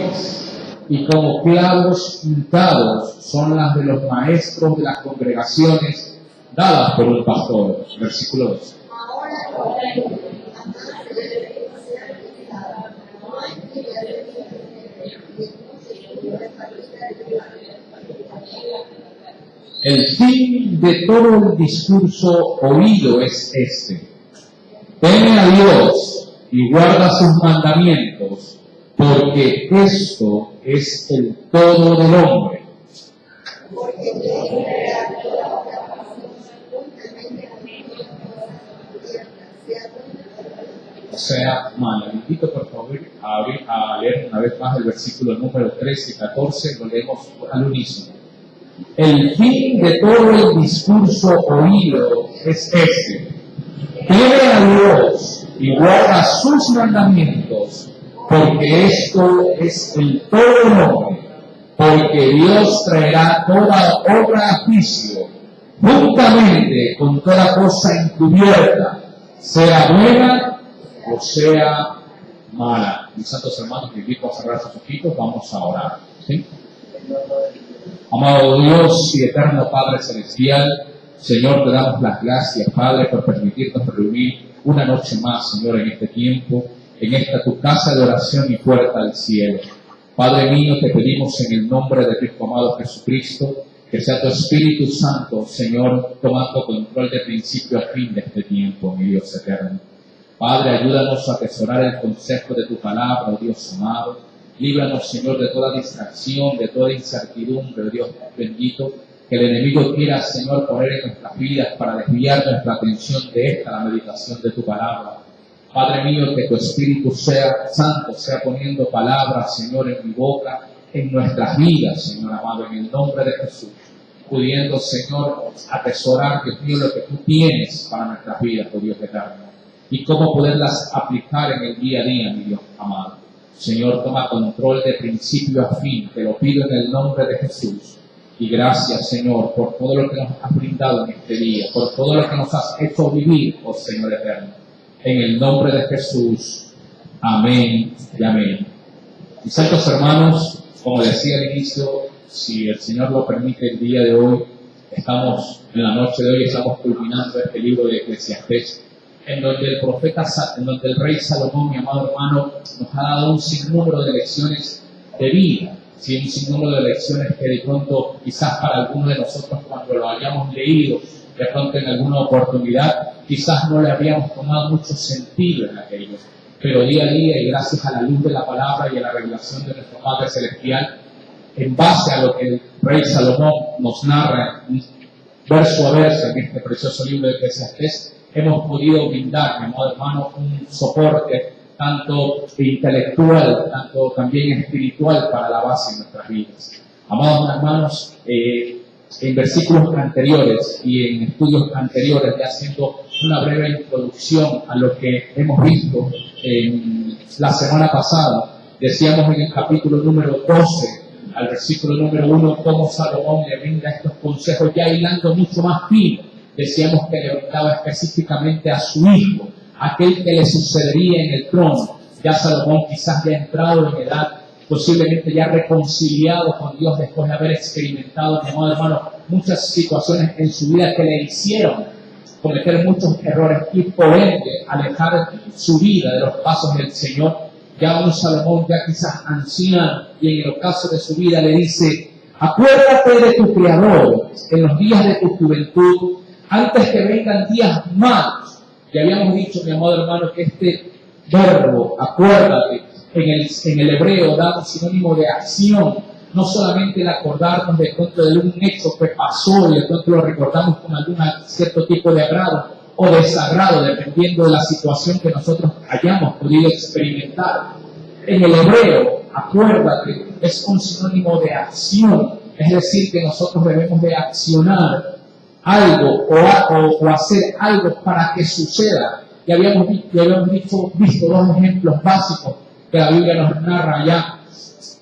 pies y como clavos untados son las de los maestros de las congregaciones dadas por un pastor. Versículo 2. El fin de todo el discurso oído es este: teme a Dios y guarda sus mandamientos, porque esto es el todo del hombre. O sea, le invito por favor a leer una vez más el versículo número 13 y 14, lo leemos al unísono. El fin de todo el discurso oído es este: teme a Dios y guarda sus mandamientos, porque esto es el todo del hombre, porque Dios traerá toda obra a juicio, juntamente con toda cosa encubierta, sea buena o sea mala. Mis santos hermanos, te invito a cerrar sus ojitos, vamos a orar, ¿sí? Amado Dios y eterno Padre Celestial, Señor, te damos las gracias, Padre, por permitirnos reunir una noche más, Señor, en este tiempo, en esta tu casa de oración y puerta al cielo. Padre mío, te pedimos en el nombre de Cristo amado Jesucristo, que sea tu Espíritu Santo, Señor, tomando control de principio a fin de este tiempo, mi Dios eterno. Padre, ayúdanos a atesorar el consejo de tu palabra, oh Dios amado. Líbranos, Señor, de toda distracción, de toda incertidumbre, Dios bendito, que el enemigo quiera, Señor, poner en nuestras vidas para desviar nuestra atención de la meditación de tu palabra. Padre mío, que tu Espíritu sea santo, sea poniendo palabras, Señor, en mi boca, en nuestras vidas, Señor amado, en el nombre de Jesús, pudiendo, Señor, atesorar, Dios mío, lo que tú tienes para nuestras vidas, oh Dios eterno, y cómo poderlas aplicar en el día a día, mi Dios amado. Señor, toma control de principio a fin, te lo pido en el nombre de Jesús. Y gracias, Señor, por todo lo que nos has brindado en este día, por todo lo que nos has hecho vivir, oh Señor eterno. En el nombre de Jesús. Amén y amén. Mis santos hermanos, como decía al inicio, si el Señor lo permite, el día de hoy, en la noche de hoy, estamos culminando este libro de Eclesiastés, en donde el rey Salomón, mi amado hermano, nos ha dado un sinnúmero de lecciones de vida, ¿sí? Un sinnúmero de lecciones que de pronto, quizás para algunos de nosotros, cuando lo hayamos leído, de pronto en alguna oportunidad, quizás no le habíamos tomado mucho sentido en aquello. Pero día a día, y gracias a la luz de la palabra y a la revelación de nuestro Padre Celestial, en base a lo que el rey Salomón nos narra verso a verso en este precioso libro de Eclesiastés, hemos podido brindar, mi amado hermano, un soporte tanto intelectual, tanto también espiritual para la base de nuestras vidas. Amados hermanos, en versículos anteriores y en estudios anteriores, ya haciendo una breve introducción a lo que hemos visto en la semana pasada, decíamos en el capítulo número 12, al versículo número 1, cómo Salomón le brinda estos consejos, ya hilando mucho más fino. Decíamos que le brindaba específicamente a su hijo, aquel que le sucedería en el trono. Ya Salomón, quizás ya entrado en edad, posiblemente ya reconciliado con Dios después de haber experimentado, mi amado hermano, muchas situaciones en su vida que le hicieron cometer muchos errores y por ende alejar su vida de los pasos del Señor. Ya un Salomón ya quizás anciano, y en el ocaso de su vida le dice: acuérdate de tu Creador en los días de tu juventud, antes que vengan días malos. Ya habíamos dicho, mi amado hermano, que este verbo, acuérdate, en el hebreo da un sinónimo de acción, no solamente el acordarnos de pronto de un hecho que pasó y de pronto lo recordamos con algún cierto tipo de agrado o desagrado, dependiendo de la situación que nosotros hayamos podido experimentar. En el hebreo, acuérdate, es un sinónimo de acción, es decir, que nosotros debemos de accionar algo o hacer algo para que suceda. Ya habíamos visto dos ejemplos básicos que la Biblia nos narra ya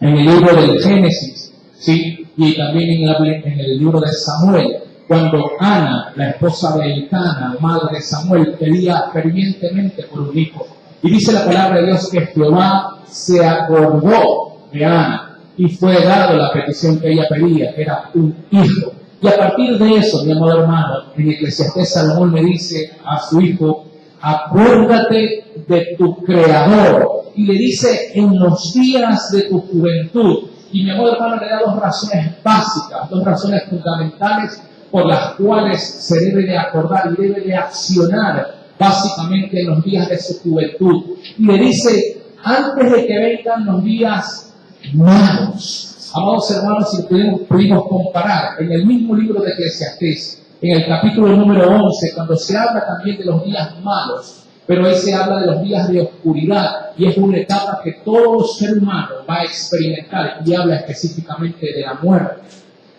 en el libro del Génesis, ¿sí? Y también en el libro de Samuel, cuando Ana, la esposa de Elcana, madre de Samuel, pedía fervientemente por un hijo. Y dice la palabra de Dios que Jehová se acordó de Ana, y fue dado la petición que ella pedía, que era un hijo. Y a partir de eso, mi amado hermano, en Eclesiastés Salomón le dice a su hijo, acuérdate de tu Creador. Y le dice, en los días de tu juventud. Y mi amado hermano le da dos razones básicas, dos razones fundamentales por las cuales se debe de acordar y debe de accionar básicamente en los días de su juventud. Y le dice, antes de que vengan los días malos. Amados hermanos, si pudimos comparar en el mismo libro de Eclesiastés, en el capítulo número 11, cuando se habla también de los días malos, pero ahí se habla de los días de oscuridad, y es una etapa que todo ser humano va a experimentar, y habla específicamente de la muerte.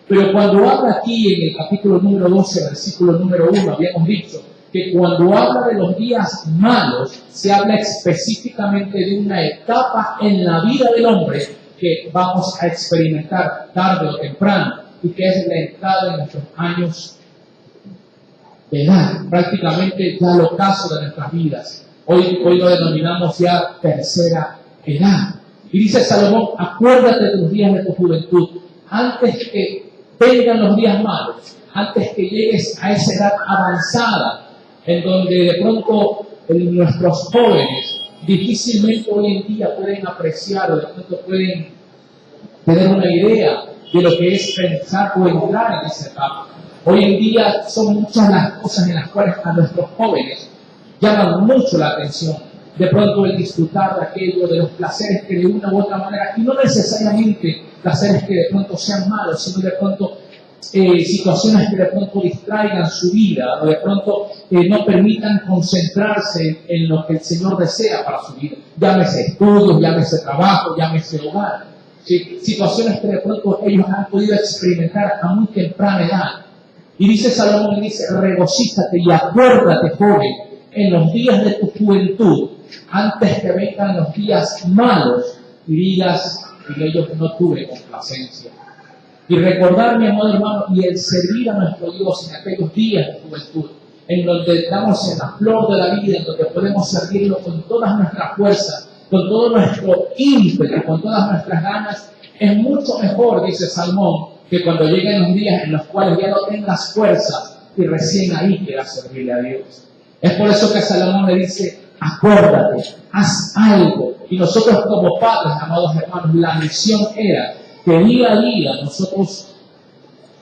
Pero cuando habla aquí en el capítulo número 12, versículo número 1, habíamos dicho que cuando habla de los días malos, se habla específicamente de una etapa en la vida del hombre que vamos a experimentar tarde o temprano, y que es la entrada en nuestros años de edad, prácticamente ya el ocaso de nuestras vidas. Hoy lo denominamos ya tercera edad. Y dice Salomón, acuérdate de los días de tu juventud, antes que vengan los días malos, antes que llegues a esa edad avanzada, en donde de pronto nuestros jóvenes difícilmente hoy en día pueden apreciar o de pronto pueden tener una idea de lo que es pensar o entrar en esa etapa. Hoy en día son muchas las cosas en las cuales a nuestros jóvenes llaman mucho la atención. De pronto el disfrutar de aquello, de los placeres que de una u otra manera, y no necesariamente placeres que de pronto sean malos, sino de pronto situaciones que de pronto distraigan su vida, o de pronto no permitan concentrarse en lo que el Señor desea para su vida. Llámese estudios, llámese trabajo, llámese hogar. ¿Sí? Situaciones que de pronto ellos han podido experimentar a muy temprana edad. Y dice Salomón, dice, regocíjate y acuérdate, joven, en los días de tu juventud, antes que vengan los días malos, y digas, en ellos no tuve complacencia. Y recordar, mi amado hermano, y el servir a nuestro Dios en aquellos días de juventud, en donde estamos en la flor de la vida, en donde podemos servirlo con todas nuestras fuerzas, con todo nuestro ímpetu, con todas nuestras ganas, es mucho mejor, dice Salomón, que cuando lleguen los días en los cuales ya no tengas fuerzas y recién ahí quieras servirle a Dios. Es por eso que Salomón le dice, acuérdate, haz algo. Y nosotros como padres, amados hermanos, la misión era que día a día nosotros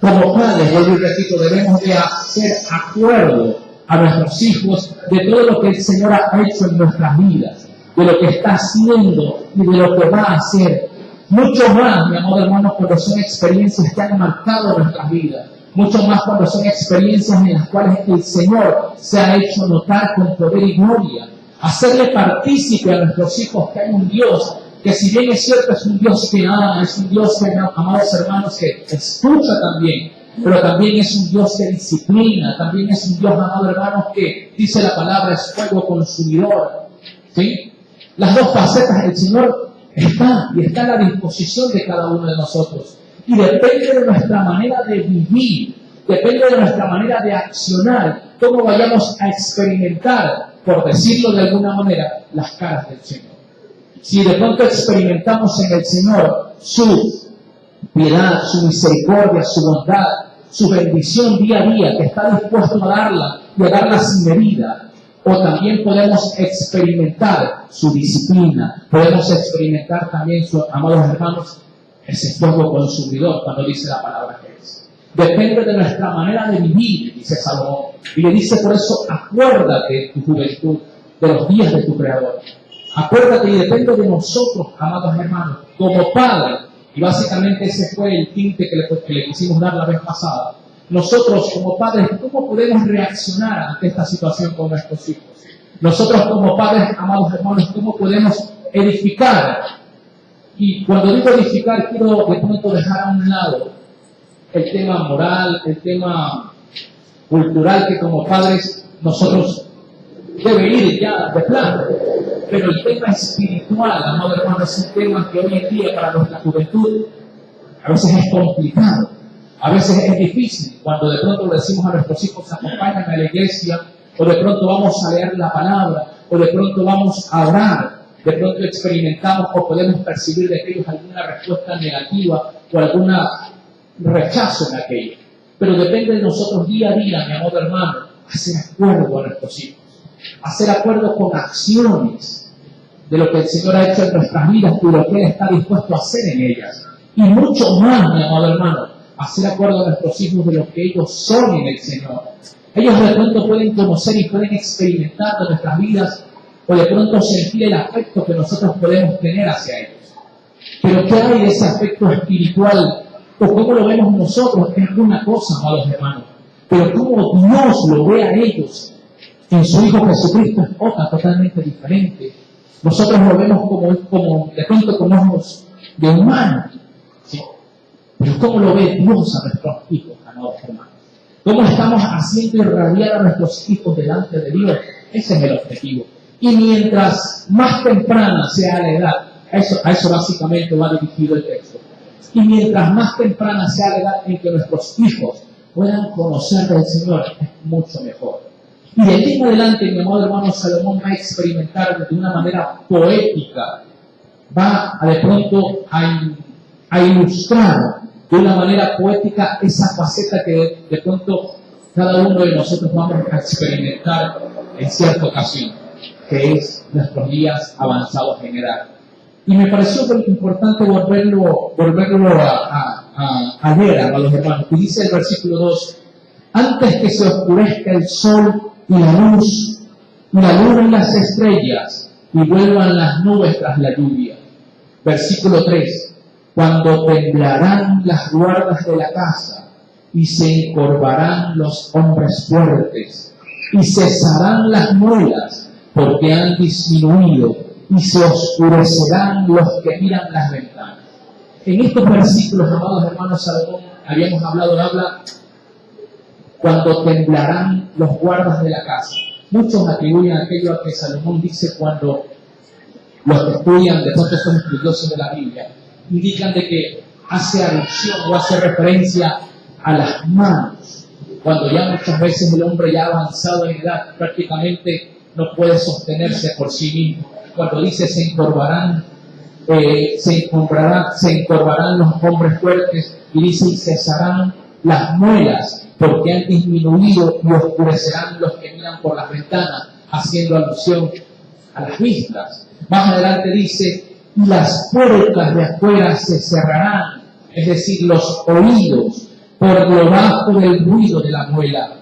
como padres, vuelvo y repito, debemos de hacer acuerdo a nuestros hijos de todo lo que el Señor ha hecho en nuestras vidas, de lo que está haciendo y de lo que va a hacer. Mucho más, mi amado hermano, cuando son experiencias que han marcado nuestras vidas. Mucho más cuando son experiencias en las cuales el Señor se ha hecho notar con poder y gloria. Hacerle partícipe a nuestros hijos que hay un Dios que, si bien es cierto, es un Dios que ama, es un Dios que, amados hermanos, que escucha también, pero también es un Dios que disciplina, también es un Dios, amados hermanos, que dice la palabra, es fuego consumidor. ¿Sí? Las dos facetas del Señor están y está a la disposición de cada uno de nosotros. Y depende de nuestra manera de vivir, depende de nuestra manera de accionar, cómo vayamos a experimentar, por decirlo de alguna manera, las caras del Señor. Si de pronto experimentamos en el Señor su piedad, su misericordia, su bondad, su bendición día a día, que está dispuesto a darla y a darla sin medida, o también podemos experimentar su disciplina, podemos experimentar también, amados hermanos, ese fuego consumidor, cuando dice la palabra que es. Depende de nuestra manera de vivir, dice Salomón. Y le dice por eso, acuérdate de tu juventud, de los días de tu Creador. Acuérdate, y depende de nosotros, amados hermanos, como padres, y básicamente ese fue el tinte que le quisimos dar la vez pasada. Nosotros como padres, ¿cómo podemos reaccionar ante esta situación con nuestros hijos? Nosotros como padres, amados hermanos, ¿cómo podemos edificar? Y cuando digo edificar, quiero de pronto dejar a un lado el tema moral, el tema cultural, que como padres nosotros debe ir ya de plano. Pero el tema espiritual, amado hermano, es un tema que hoy en día para nuestra juventud a veces es complicado, a veces es difícil. Cuando de pronto le decimos a nuestros hijos, acompañan a la iglesia, o de pronto vamos a leer la palabra, o de pronto vamos a orar. de pronto experimentamos o podemos percibir de aquellos alguna respuesta negativa o alguna rechazo en aquello. Pero depende de nosotros día a día, mi amado hermano, hacer acuerdo a nuestros hijos, hacer acuerdo con acciones de lo que el Señor ha hecho en nuestras vidas y lo que Él está dispuesto a hacer en ellas. Y mucho más, mi amado hermano, hacer acuerdo a nuestros hijos de lo que ellos son en el Señor. Ellos de pronto pueden conocer y pueden experimentar de nuestras vidas o de pronto sentir el afecto que nosotros podemos tener hacia ellos. Pero ¿qué hay de ese afecto espiritual? ¿O cómo lo vemos nosotros? Es una cosa, amados hermanos. Pero cómo Dios lo ve a ellos en su Hijo Jesucristo es otra totalmente diferente. Nosotros lo vemos como de pronto con ojos de humanos, ¿sí? Pero ¿cómo lo ve Dios a nuestros hijos, amados hermanos? ¿Cómo estamos haciendo irradiar a nuestros hijos delante de Dios? Ese es el objetivo. Y mientras más temprana sea la edad, a eso básicamente va dirigido el texto. Y mientras más temprana sea la edad en que nuestros hijos puedan conocer del Señor, es mucho mejor. Y de aquí en adelante, mi amado hermano, Salomón va a experimentar de una manera poética, va a de pronto a ilustrar de una manera poética esa faceta que de pronto cada uno de nosotros vamos a experimentar en cierta ocasión, que es nuestros días avanzados en edad. Y me pareció importante volverlo a leer a los hermanos. Y dice el versículo 2, antes que se oscurezca el sol y la luz, y la luna y las estrellas, y vuelvan las nubes tras la lluvia. Versículo 3, cuando temblarán las guardas de la casa, y se encorvarán los hombres fuertes, y cesarán las muelas, porque han disminuido, y se oscurecerán los que miran las ventanas. En estos versículos, amados hermanos, Salomón, habíamos hablado, habla cuando temblarán los guardas de la casa. Muchos atribuyen aquello a que Salomón dice cuando los que estudian, de pronto son estudiosos de la Biblia, indican de que hace alusión o hace referencia a las manos, cuando ya muchas veces el hombre ya avanzado en edad prácticamente no puede sostenerse por sí mismo. Cuando dice se encorvarán los hombres fuertes, y dice y cesarán las muelas, porque han disminuido, y oscurecerán los que miran por las ventanas, haciendo alusión a las vistas. Más adelante dice, y las puertas de afuera se cerrarán, es decir, los oídos, por lo bajo del ruido de la muela,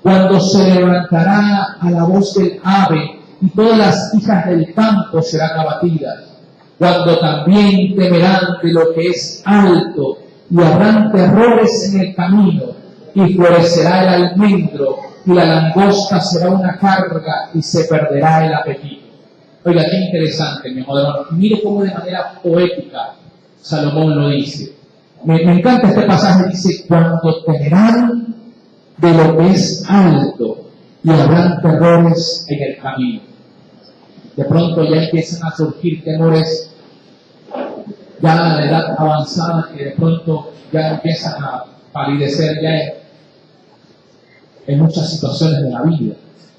cuando se levantará a la voz del ave, y todas las hijas del campo serán abatidas, cuando también temerán de lo que es alto, y habrán terrores en el camino, y florecerá el almendro, y la langosta será una carga, y se perderá el apetito. Oiga, qué interesante, mi amado hermano. Mire cómo de manera poética Salomón lo dice. Me encanta este pasaje, dice, cuando temerán de lo que es alto, y habrán terrores en el camino. De pronto ya empiezan a surgir temores ya a la edad avanzada, que de pronto ya empiezan a palidecer ya en muchas situaciones de la vida,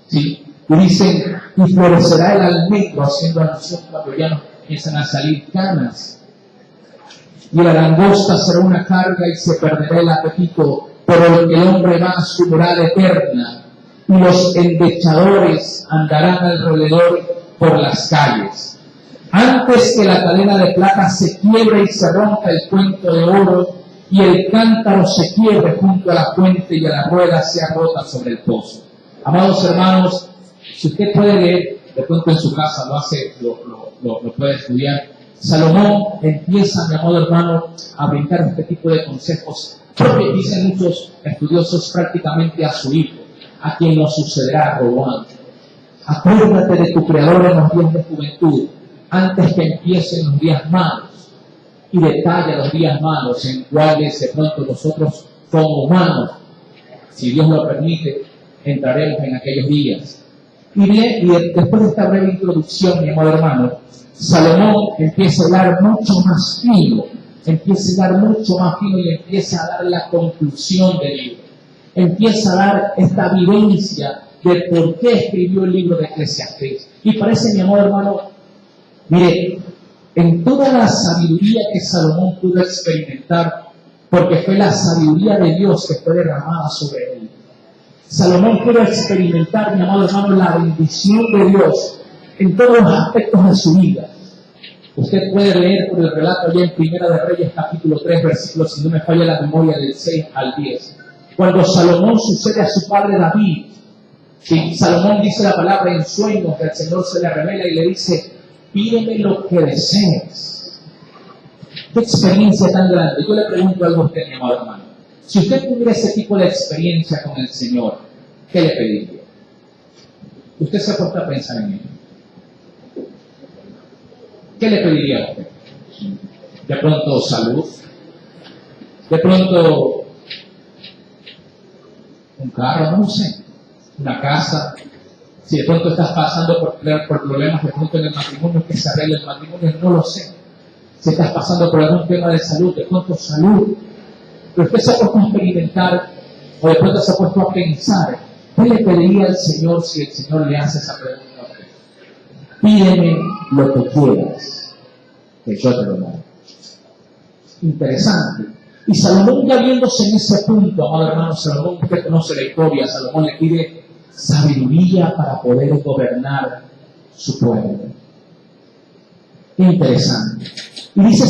¿sí? Y dicen, y florecerá el almendro, haciendo alusión cuando ya nos empiezan a salir canas, y la langosta será una carga y se perderá el apetito, pero el hombre va a su morada eterna, y los endechadores andarán alrededor por las calles. Antes que la cadena de plata se quiebre y se rompa el cuento de oro, y el cántaro se quiebre junto a la fuente y a la rueda sea rota sobre el pozo. Amados hermanos, si usted puede leer, de pronto en su casa lo puede estudiar, Salomón empieza, mi amado hermano, a brindar este tipo de consejos, porque dicen muchos estudiosos prácticamente a su hijo, a quien lo sucederá Roboam. Acuérdate de tu Creador en los días de juventud, antes que empiecen los días malos, y detalla los días malos en cuales de pronto nosotros como humanos, si Dios lo permite, entraremos en aquellos días. Y bien, y después de esta breve introducción, mi amado hermano, Salomón empieza a hablar mucho más fino, y empieza a dar la conclusión del libro. Empieza a dar esta vivencia de por qué escribió el libro de Eclesiastés. Y parece, mi amado hermano, Mire, en toda la sabiduría que Salomón pudo experimentar, porque fue la sabiduría de Dios que fue derramada sobre él. Salomón pudo experimentar, mi amado hermano, la bendición de Dios en todos los aspectos de su vida. Usted puede leer por el relato allá en Primera de Reyes, capítulo 3, versículos, si no me falla la memoria, del 6 al 10. Cuando Salomón sucede a su padre David, ¿sí? Salomón dice la palabra en sueños, que el Señor se le revela y le dice: pídeme lo que desees. Qué experiencia tan grande. Yo le pregunto algo a usted, mi amado hermano. Si usted tuviera ese tipo de experiencia con el Señor, ¿qué le pediría? Usted se ha puesto a pensar en ello. ¿Qué le pediría a usted? De pronto salud, de pronto un carro, no sé, una casa. Si de pronto estás pasando por problemas de pronto en el matrimonio, que se arregle el matrimonio, no lo sé. Si estás pasando por algún tema de salud, de pronto salud. Pero usted se ha puesto a experimentar, o de pronto se ha puesto a pensar, ¿qué le pediría al Señor si el Señor le hace esa pregunta a usted? Pídeme lo que quieras, que yo te lo daré. Interesante. Y Salomón, ya viéndose en ese punto, amado hermano, Salomón, usted conoce la historia, Salomón le pide sabiduría para poder gobernar su pueblo. Interesante. Y dice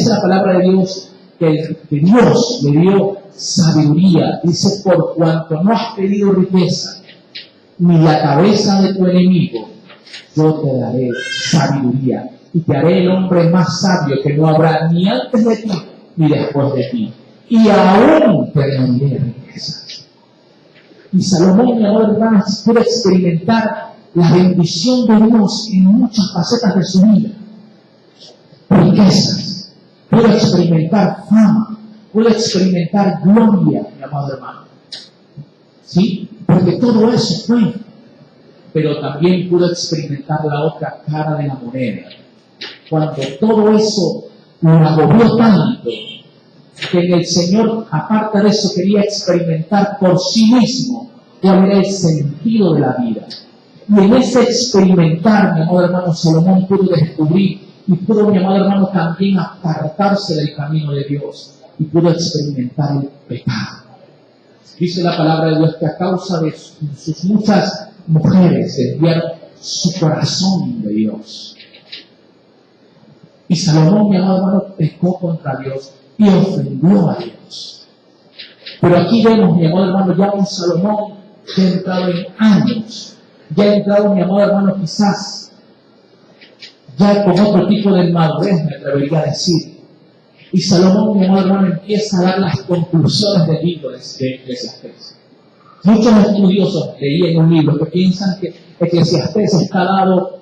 la palabra de Dios que Dios le dio sabiduría. Dice: por cuanto no has pedido riqueza, ni la cabeza de tu enemigo, yo te daré sabiduría. Y te haré el hombre más sabio que no habrá ni antes de ti, ni después de ti. Y aún te daré riquezas. Y Salomón, mi amor hermano, puede experimentar la bendición de Dios en muchas facetas de su vida. Riquezas, puede experimentar fama, puede experimentar gloria, mi amado hermano. ¿Sí? Porque todo eso fue. Pero también pudo experimentar la otra cara de la moneda. Cuando todo eso lo agobió tanto, que el Señor, aparte de eso, quería experimentar por sí mismo cuál era el sentido de la vida. Y en ese experimentar, mi amado hermano, Salomón pudo descubrir y pudo, mi amado hermano, también apartarse del camino de Dios y pudo experimentar el pecado. Dice la palabra de Dios que a causa de sus muchas mujeres desviaron su corazón de Dios. Y Salomón, mi amado hermano, pecó contra Dios y ofendió a Dios. Pero aquí vemos, mi amado hermano, ya un Salomón que ha entrado en años, ya ha entrado, mi amado hermano, quizás ya con otro tipo de madurez, me atrevería a decir. Y Salomón, mi amado hermano, empieza a dar las conclusiones del libro de Eclesiastés. Muchos estudiosos leían un libro que piensan que Eclesiastés está dado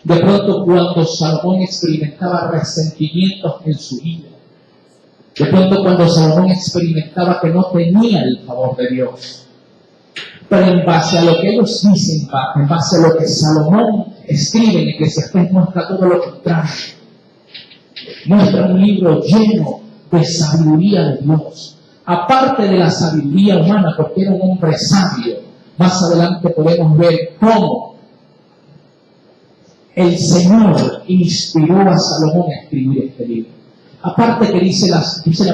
de pronto cuando Salomón experimentaba resentimientos en su vida. De pronto cuando Salomón experimentaba que no tenía el favor de Dios. Pero en base a lo que ellos dicen, en base a lo que Salomón escribe en Eclesiastés, muestra todo lo contrario. Muestra un libro lleno de sabiduría de Dios. Aparte de la sabiduría humana, porque era un hombre sabio, más adelante podemos ver cómo el Señor inspiró a Salomón a escribir este libro. Aparte que dice la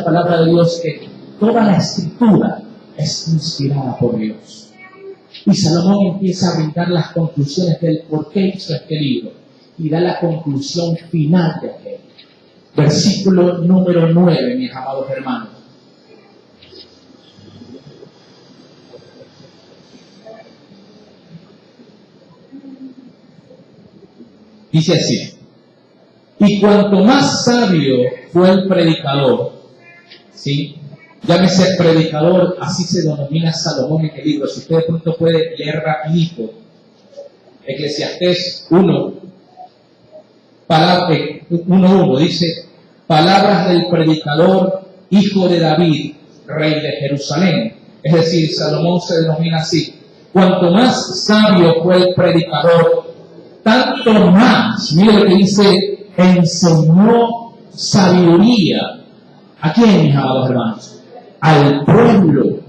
palabra de Dios que toda la escritura es inspirada por Dios. Y Salomón empieza a brindar las conclusiones del por qué hizo este libro y da la conclusión final de aquel. Versículo número 9, mis amados hermanos. Dice así: y cuanto más sabio fue el predicador, ¿sí? Llámese predicador, así se denomina Salomón en el libro. Si usted de pronto puede leer rapidito, Eclesiastés 1:1 dice: palabras del predicador, hijo de David, rey de Jerusalén. Es decir, Salomón se denomina así. Cuanto más sabio fue el predicador, tanto más, mire lo que dice, enseñó sabiduría. ¿A quién, mis amados hermanos? Al pueblo.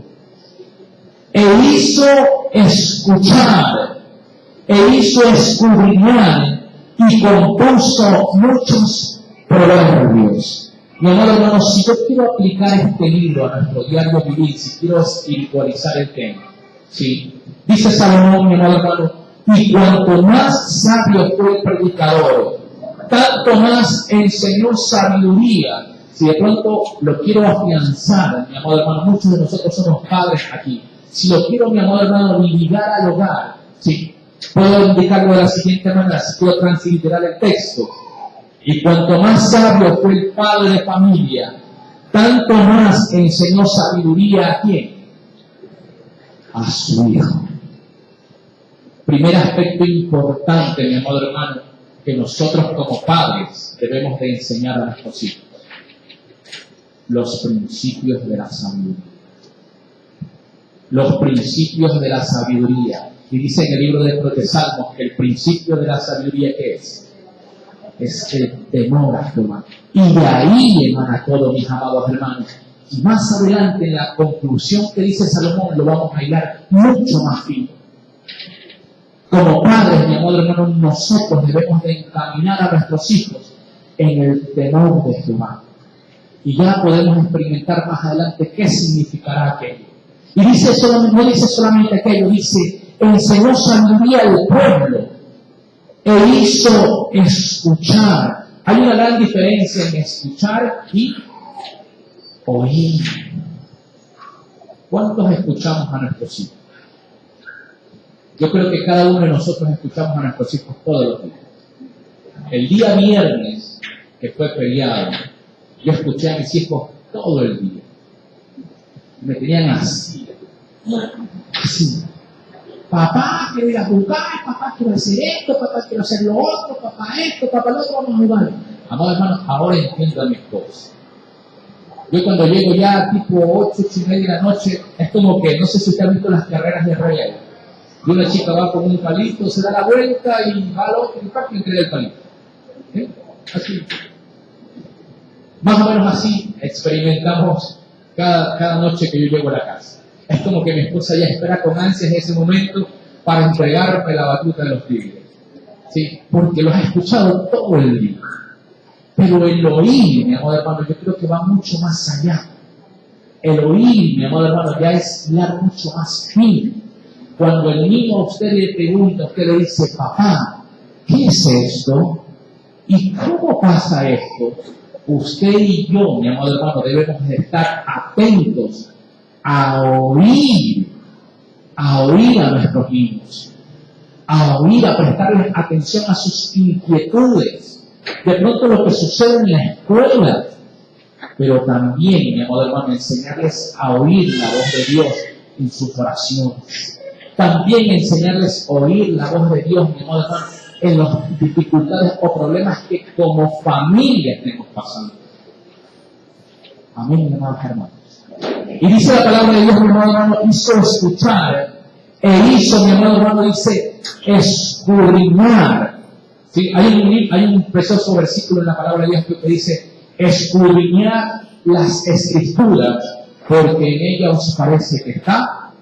E hizo escuchar, e hizo escudriñar y compuso muchos proverbios. Mi amado hermano, si yo quiero aplicar este libro a nuestro diario vivir, si quiero espiritualizar el tema, ¿sí? Dice Salomón, mi amado hermano, y cuanto más sabio fue el predicador, tanto más enseñó sabiduría. Si de pronto lo quiero afianzar, mi amado hermano, muchos de nosotros somos padres aquí. Si lo quiero, mi amado hermano, ligar al hogar, ¿sí? Puedo indicarlo de la siguiente manera, si puedo transliterar el texto. Y cuanto más sabio fue el padre de familia, tanto más enseñó sabiduría ¿a quién? A su hijo. Primer aspecto importante, mi amado hermano, que nosotros como padres debemos de enseñar a nuestros hijos. Los principios de la sabiduría. Los principios de la sabiduría. Y dice en el libro de Salmos que el principio de la sabiduría, ¿qué es? Es el temor a Jehová. Y de ahí emana todo, mis amados hermanos. Y más adelante, en la conclusión que dice Salomón, lo vamos a hilar mucho más fino. Como padres, mi amado hermano, nosotros debemos de encaminar a nuestros hijos en el temor de Jehová. Y ya podemos experimentar más adelante qué significará aquello. Y dice no dice solamente aquello, dice, enseñó sabiduría al pueblo e hizo escuchar. Hay una gran diferencia en escuchar y oír. ¿Cuántos escuchamos a nuestros hijos? Yo creo que cada uno de nosotros escuchamos a nuestros hijos todos los días. El día viernes, que fue feriado, yo escuché a mis hijos todo el día. Me tenían así. Papá, quiero ir a jugar, papá, quiero hacer esto, papá, quiero hacer lo otro, papá esto, papá lo otro, vamos a jugar. Amados hermanos, ahora entiendo a mi esposa. Yo cuando llego ya tipo 8, 8:30 de la noche, es como que, no sé si usted ha visto las carreras de rey. Y una chica va con un palito, se da la vuelta y va al otro y entrega el palito. ¿Eh? Así. Más o menos así experimentamos cada noche que yo llego a la casa. Es como que mi esposa ya espera con ansias ese momento para entregarme la batuta de los tigres. ¿Sí? Porque los ha escuchado todo el día. Pero el oír, mi amado hermano, yo creo que va mucho más allá. El oír, mi amado hermano, ya es hilar mucho más fino. Cuando el niño a usted le pregunta, usted le dice, papá, ¿qué es esto? ¿Y cómo pasa esto? Usted y yo, mi amado hermano, debemos de estar atentos a oír a nuestros niños, a oír, a prestarles atención a sus inquietudes, de pronto lo que sucede en la escuela, pero también, mi amado hermano, enseñarles a oír la voz de Dios en sus oraciones. También enseñarles a oír la voz de Dios, mi amado hermano, en las dificultades o problemas que como familia estemos pasando. Amén, mi amados hermanos. Y dice la palabra de Dios, mi amado hermano, hizo escuchar, e hizo, mi amado hermano, dice, escudriñar. ¿Sí? Hay un precioso versículo en la palabra de Dios que dice, escudriñar las escrituras, porque en ella os parece que está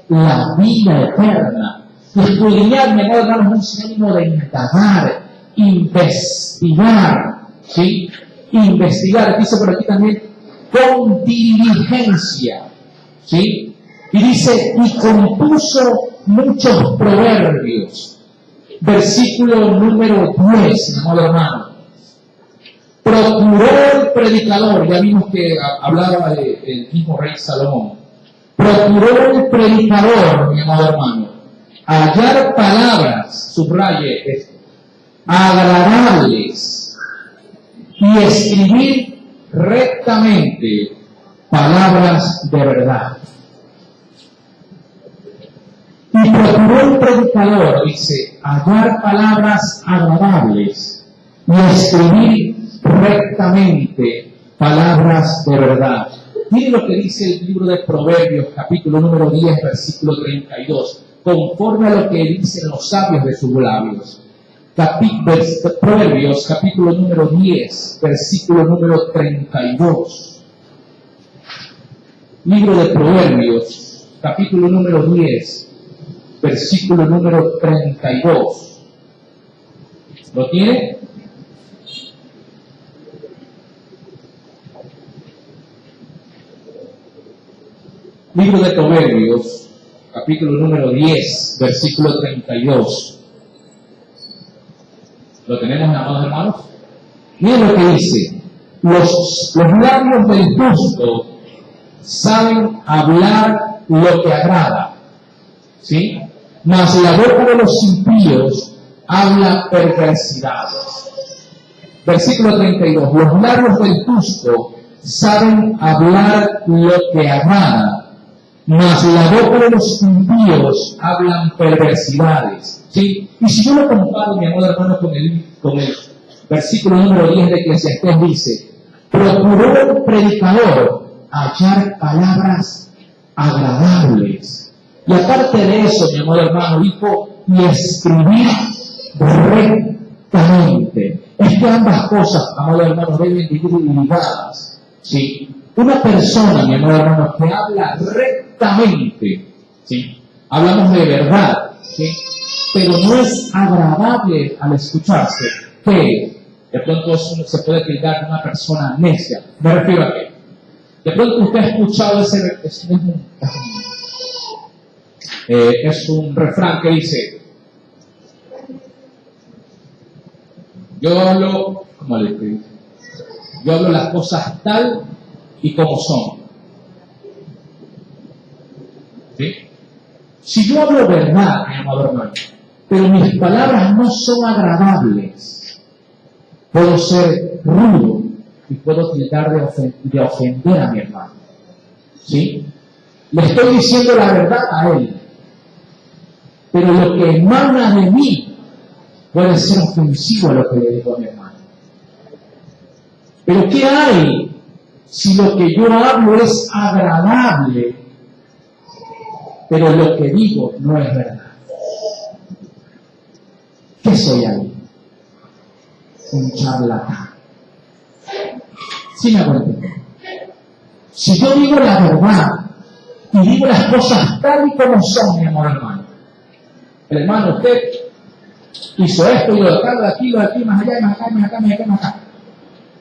la vida eterna. Escudriñar, mi amado hermano, es un sinónimo de indagar, investigar, ¿sí? Investigar, dice por aquí también, con diligencia, ¿sí? Y dice, y compuso muchos proverbios. Versículo número 10, mi amado hermano. Procuró el predicador, ya vimos que hablaba del mismo rey Salomón. Procuró el predicador, mi amado hermano, hallar palabras, subraye esto, agradables y escribir rectamente palabras de verdad. Y procuró el predicador, dice, hallar palabras agradables y escribir rectamente palabras de verdad. Miren lo que dice el libro de Proverbios, capítulo número 10, versículo 32, conforme a lo que dicen los sabios de sus labios. Proverbios, capítulo número 10, versículo número 32. Libro de Proverbios, capítulo número 10, versículo número 32. ¿Lo tiene? Libro de Proverbios, capítulo número 10, versículo 32. ¿Lo tenemos, amados hermanos? Miren lo que dice. Los labios del justo saben hablar lo que agrada, ¿sí? Mas la boca de los impíos habla perversidades. Versículo 32. Los labios del justo saben hablar lo que agrada, mas la boca de los impíos hablan perversidades, ¿sí? Y si yo lo comparo, mi amor hermano, con el versículo número 10 de Eclesiastés, dice: procuró el predicador hallar palabras agradables. Y aparte de eso, mi amor hermano, dijo: y escribir rectamente. Es que ambas cosas, amor hermano, deben vivir ligadas, ¿sí? Una persona, mi amor hermano, que habla rectamente, ¿sí? Hablamos de verdad, ¿sí? Pero no es agradable al escucharse, que de pronto se puede tildar una persona necia. Me refiero a qué. De pronto usted ha escuchado es un refrán que dice: yo hablo, ¿cómo le digo? Yo hablo las cosas tal y como son. ¿Sí? Si yo hablo verdad, mi amado hermano, pero mis palabras no son agradables, puedo ser rudo y puedo tratar de ofender a mi hermano. ¿Sí? Le estoy diciendo la verdad a él, pero lo que emana de mí puede ser ofensivo a lo que le digo a mi hermano. Pero ¿qué hay si lo que yo hablo es agradable, pero lo que digo no es verdad? ¿Qué soy ahí? Un charlatán. ¿Sí me hago entender? Si yo digo la verdad y digo las cosas tal y como son, mi amor hermano, el hermano, usted hizo esto y lo de aquí, más allá, más acá, más acá, más acá, más acá.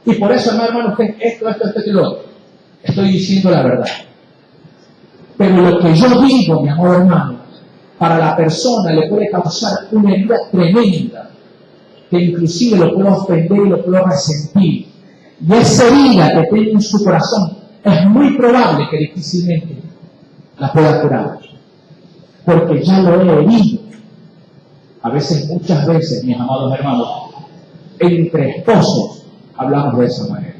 Y por eso, hermano, usted esto y lo otro. Estoy diciendo la verdad. Pero lo que yo digo, mi amor hermano, para la persona le puede causar una herida tremenda, que inclusive lo puede ofender y lo puede resentir. Y esa herida que tiene en su corazón es muy probable que difícilmente la pueda curar, porque ya lo he herido. A veces, muchas veces, mis amados hermanos, entre esposos hablamos de esa manera.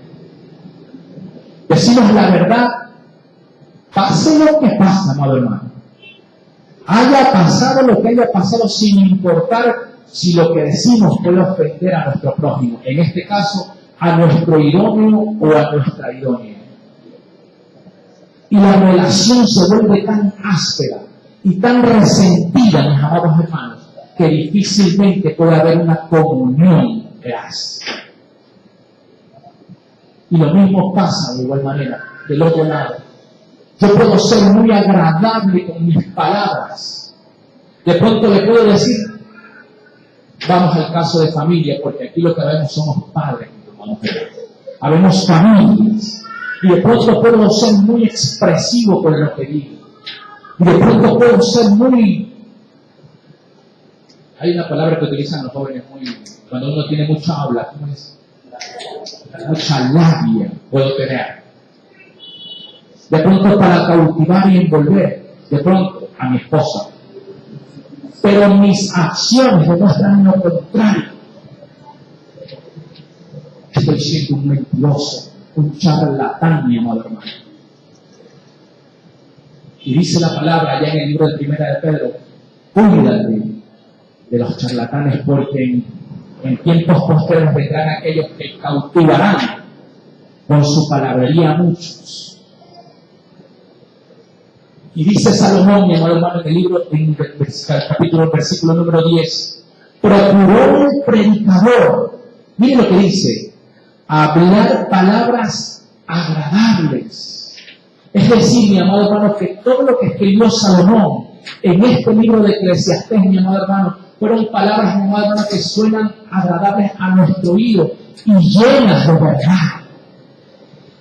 Decimos la verdad, pase lo que pasa, amado hermano. Haya pasado lo que haya pasado, sin importar si lo que decimos puede ofender a nuestro prójimo. En este caso, a nuestro idóneo o a nuestra idónea. Y la relación se vuelve tan áspera y tan resentida, mis amados hermanos, que difícilmente puede haber una comunión real. Y lo mismo pasa de igual manera del otro lado. Yo puedo ser muy agradable con mis palabras. De pronto le puedo decir, vamos al caso de familia, porque aquí lo que vemos somos padres, hermanos. Habemos familias. Y de pronto puedo ser muy expresivo con lo que digo. Y de pronto puedo ser muy... Hay una palabra que utilizan los jóvenes muy... Cuando uno tiene mucha habla, ¿cómo es? Mucha labia puedo tener. De pronto para cautivar y envolver, de pronto, a mi esposa. Pero mis acciones demuestran lo contrario. Estoy siendo un mentiroso, un charlatán, mi amado hermano. Y dice la palabra allá en el libro de Primera de Pedro: cuídate de los charlatanes, porque en tiempos posteriores vendrán aquellos que cautivarán con su palabrería a muchos. Y dice Salomón, mi amado hermano, en el libro, en el capítulo, versículo número 10, procuró el predicador, miren lo que dice, hablar palabras agradables. Es decir, mi amado hermano, que todo lo que escribió Salomón en este libro de Eclesiastés, mi amado hermano, fueron palabras, mi amado hermano, que suenan agradables a nuestro oído y llenas de verdad.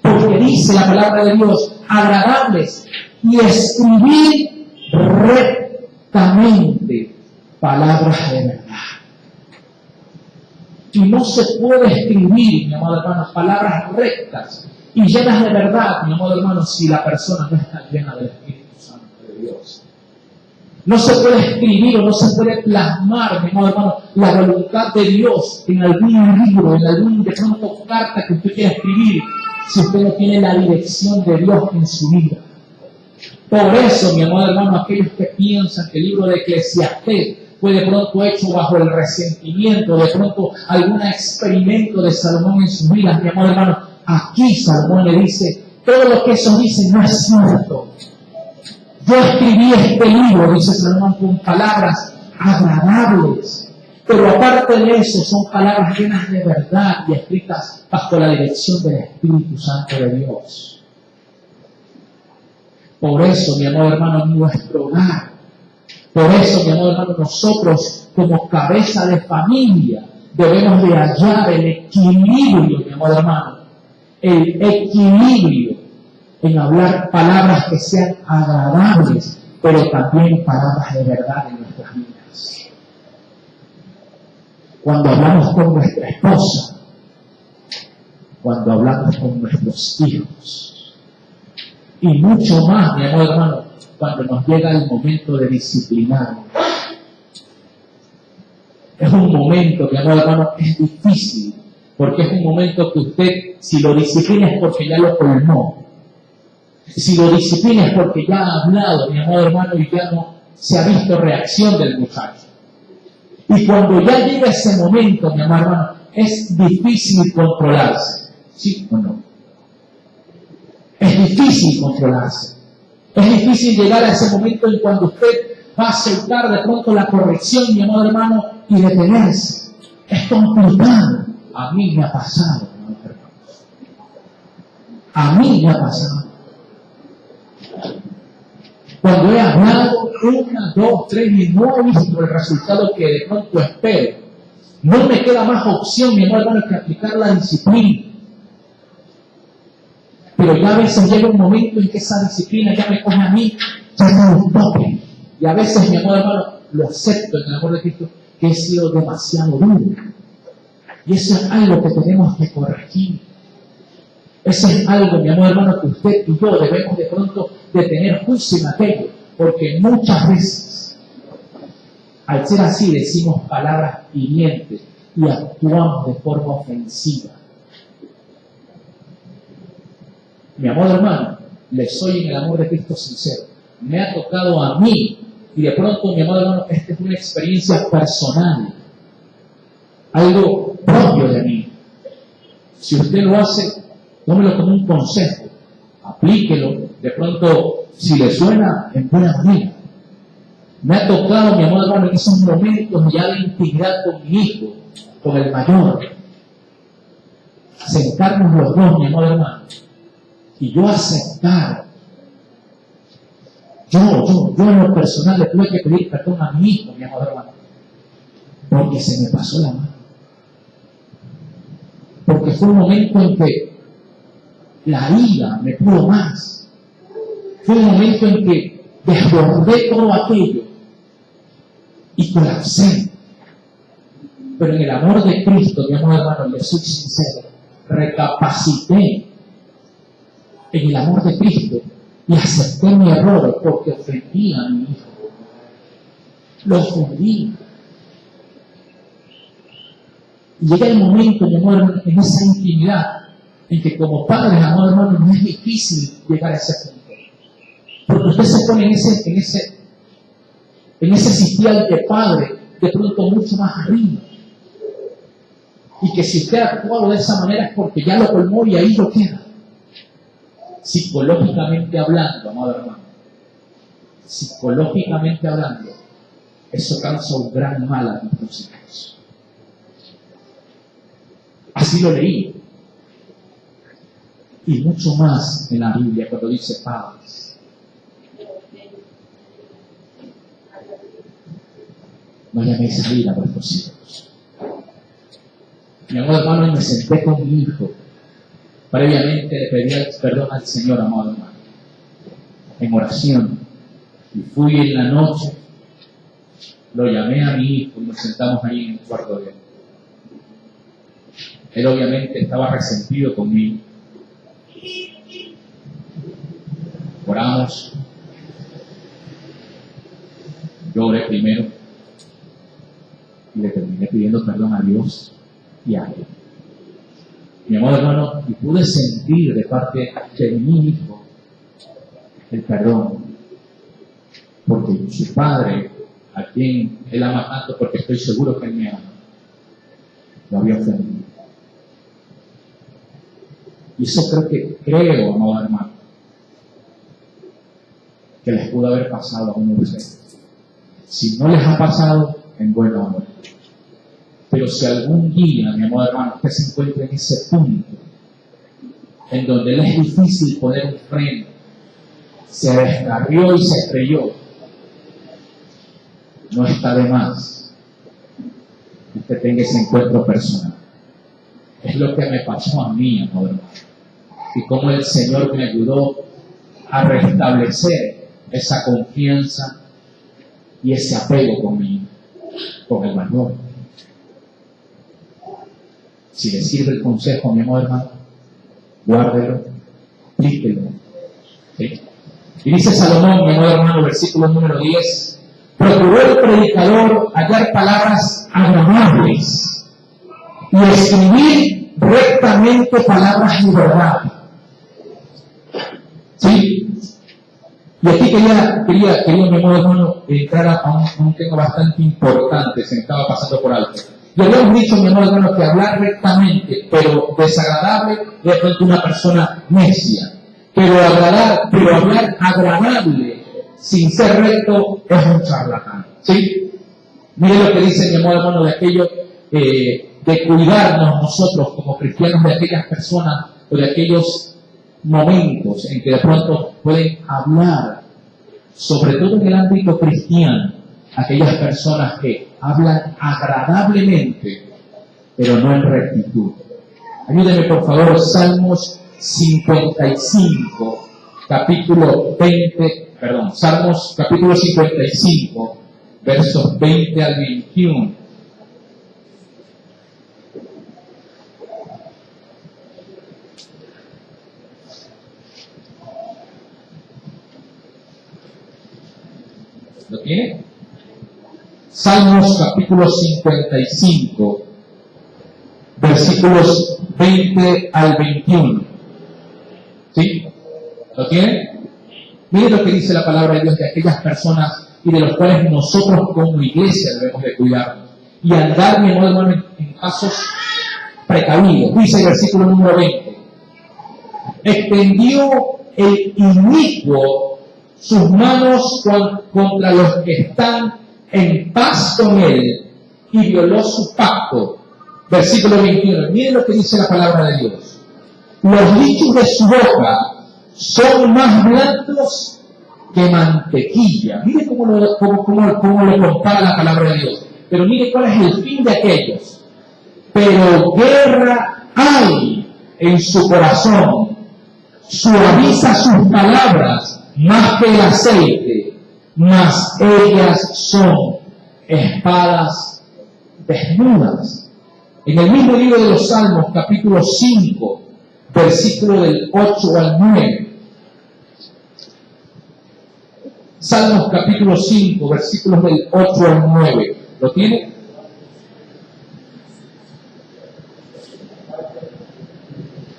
Porque dice la palabra de Dios, agradables y escribir rectamente palabras de verdad. Y no se puede escribir, mi amado hermano, palabras rectas y llenas de verdad, mi amado hermano, si la persona no está llena del Espíritu Santo de Dios. No se puede escribir o no se puede plasmar, mi amado hermano, la voluntad de Dios en algún libro, en algún de pronto carta que usted quiera escribir, si usted no tiene la dirección de Dios en su vida. Por eso, mi amado hermano, aquellos que piensan que el libro de Eclesiastés fue de pronto hecho bajo el resentimiento, de pronto algún experimento de Salomón en su vida, mi amado hermano, aquí Salomón le dice, todo lo que eso dice no es cierto. Yo escribí este libro, dice Salomón, con palabras agradables, pero aparte de eso son palabras llenas de verdad y escritas bajo la dirección del Espíritu Santo de Dios. Por eso, mi amado hermano, en nuestro hogar, por eso, mi amado hermano, nosotros como cabeza de familia debemos de hallar el equilibrio, mi amado hermano, el equilibrio en hablar palabras que sean agradables, pero también palabras de verdad en nuestras vidas. Cuando hablamos con nuestra esposa, cuando hablamos con nuestros hijos, y mucho más, mi amado hermano, cuando nos llega el momento de disciplinar. Es un momento, mi amado hermano, es difícil, porque es un momento que usted, si lo disciplina es porque ya lo colmó. Si lo disciplina es porque ya ha hablado, mi amado hermano, y ya no se ha visto reacción del muchacho. Y cuando ya llega ese momento, mi amado hermano, es difícil controlarse. ¿Sí o no? Es difícil controlarse. Es difícil llegar a ese momento en cuando usted va a aceptar de pronto la corrección, mi amado hermano, y detenerse. Es complicado. A mí me ha pasado, mi amado hermano. A mí me ha pasado. Cuando he hablado 1, 2, 3 y no he visto el resultado que de pronto espero, no me queda más opción, mi amado hermano, que aplicar la disciplina. Pero ya a veces llega un momento en que esa disciplina ya me coge a mí, ya no lo toque. Y a veces, mi amado hermano, lo acepto en el amor de Cristo, que he sido demasiado duro. Y eso es algo que tenemos que corregir. Eso es algo, mi amado hermano, que usted y yo debemos de pronto de tener juicio en aquello. Porque muchas veces, al ser así, decimos palabras hirientes y actuamos de forma ofensiva. Mi amado hermano, le soy en el amor de Cristo sincero. Me ha tocado a mí, y de pronto, mi amado hermano, esta es una experiencia personal, algo propio de mí. Si usted lo hace, tómelo como un consejo, aplíquelo, de pronto, si le suena, en buena manera. Me ha tocado, mi amado hermano, en esos momentos ya de intimidad con mi hijo, con el mayor, sentarnos los dos, mi amado hermano, y yo aceptar. Yo en lo personal le tuve que pedir perdón a mi hijo, mi amado hermano, porque se me pasó la mano. Porque fue un momento en que la ira me pudo más. Fue un momento en que desbordé todo aquello y colapsé. Pero en el amor de Cristo, mi amado hermano, le soy sincero, recapacité en el amor de Cristo y acepté mi error porque ofendí a mi hijo. Lo ofendí. Y llega el momento, mi amor, en esa intimidad, en que como padres, amor hermano, no es difícil llegar a ese punto. Porque usted se pone en ese sitial de padre, de pronto mucho más arriba. Y que si usted ha actuado de esa manera es porque ya lo colmó y ahí lo queda. Psicológicamente hablando, amado hermano, psicológicamente hablando, eso causa un gran mal a nuestros hijos. Así lo leí. Y mucho más en la Biblia cuando dice padres. no llaméis a ira a vuestros hijos. Mi amado hermano, y me senté con mi hijo. Previamente le pedí perdón al Señor, amado hermano, en oración. Y fui en la noche, lo llamé a mi hijo y nos sentamos ahí en el cuarto de él. Él obviamente estaba resentido conmigo. Oramos. Yo oré primero y le terminé pidiendo perdón a Dios y a él. Mi amado hermano, y pude sentir de parte de mi hijo el perdón, porque su padre, a quien él ama tanto, porque estoy seguro que él me ama, lo había ofendido. Y eso creo, amado hermano, que les pudo haber pasado a uno de ustedes. Si no les ha pasado, en buen amor. Pero si algún día, mi amado hermano, usted se encuentra en ese punto en donde le es difícil poner un freno, se descarrió y se estrelló, no está de más que usted tenga ese encuentro personal. Es lo que me pasó a mí, amado hermano. Y cómo el Señor me ayudó a restablecer esa confianza y ese apego conmigo, con el mayor. Si le sirve el consejo, mi amor hermano, guárdelo, aplíquelo. ¿Sí? Y dice Salomón, mi amor hermano, versículo número 10, procuró el predicador hallar palabras agradables y escribir rectamente palabras de verdad. ¿Sí? Y aquí quería mi amor hermano, entrar a un tema bastante importante, se me estaba pasando por alto. Y habíamos dicho, mi amor hermano, que hablar rectamente, pero desagradable, es de pronto una persona necia. Pero hablar agradable, sin ser recto, es un charlatán. ¿Sí? Mire lo que dice mi amor hermano de aquello, de cuidarnos nosotros como cristianos de aquellas personas o de aquellos momentos en que de pronto pueden hablar, sobre todo en el ámbito cristiano, aquellas personas que hablan agradablemente, pero no en rectitud. Ayúdenme por favor, Salmos 55, Salmos capítulo 55, versos 20 al 21. ¿Lo tiene? Salmos capítulo 55, versículos 20 al 21. ¿Sí? ¿Lo tiene? Mire lo que dice la palabra de Dios de aquellas personas y de los cuales nosotros como iglesia debemos de cuidarnos. Y andar, mi hermano, en pasos precavidos. Dice el versículo número 20. Extendió el inicuo sus manos contra los que están en paz con él y violó su pacto. Versículo 21. Miren lo que dice la palabra de Dios. Los dichos de su boca son más blandos que mantequilla. Mire cómo lo compara la palabra de Dios. Pero mire cuál es el fin de aquellos. Pero guerra hay en su corazón. Suaviza sus palabras más que el aceite, mas ellas son espadas desnudas. En el mismo libro de los Salmos, capítulo 5, versículo del 8 al 9. Salmos capítulo 5, versículos del 8 al 9. ¿Lo tiene?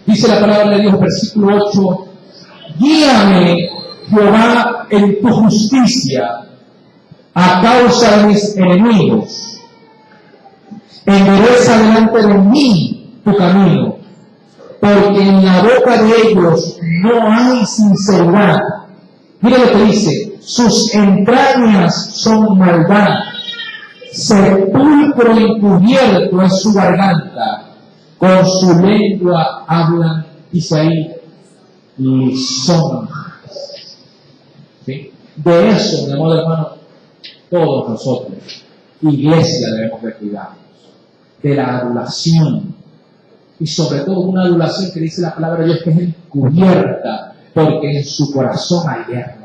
Dice la palabra de Dios, versículo 8, guíame, Jehová, en tu justicia, a causa de mis enemigos. Endereza delante de mí tu camino, porque en la boca de ellos no hay sinceridad. Mira lo que dice, sus entrañas son maldad, sepulcro encubierto es su garganta, con su lengua hablan, dice ahí, lisonjas. ¿Sí? De eso, mi amor hermano, todos nosotros iglesia debemos de cuidarnos de la adulación, y sobre todo una adulación que dice la palabra de Dios que es encubierta, porque en su corazón hay guerra.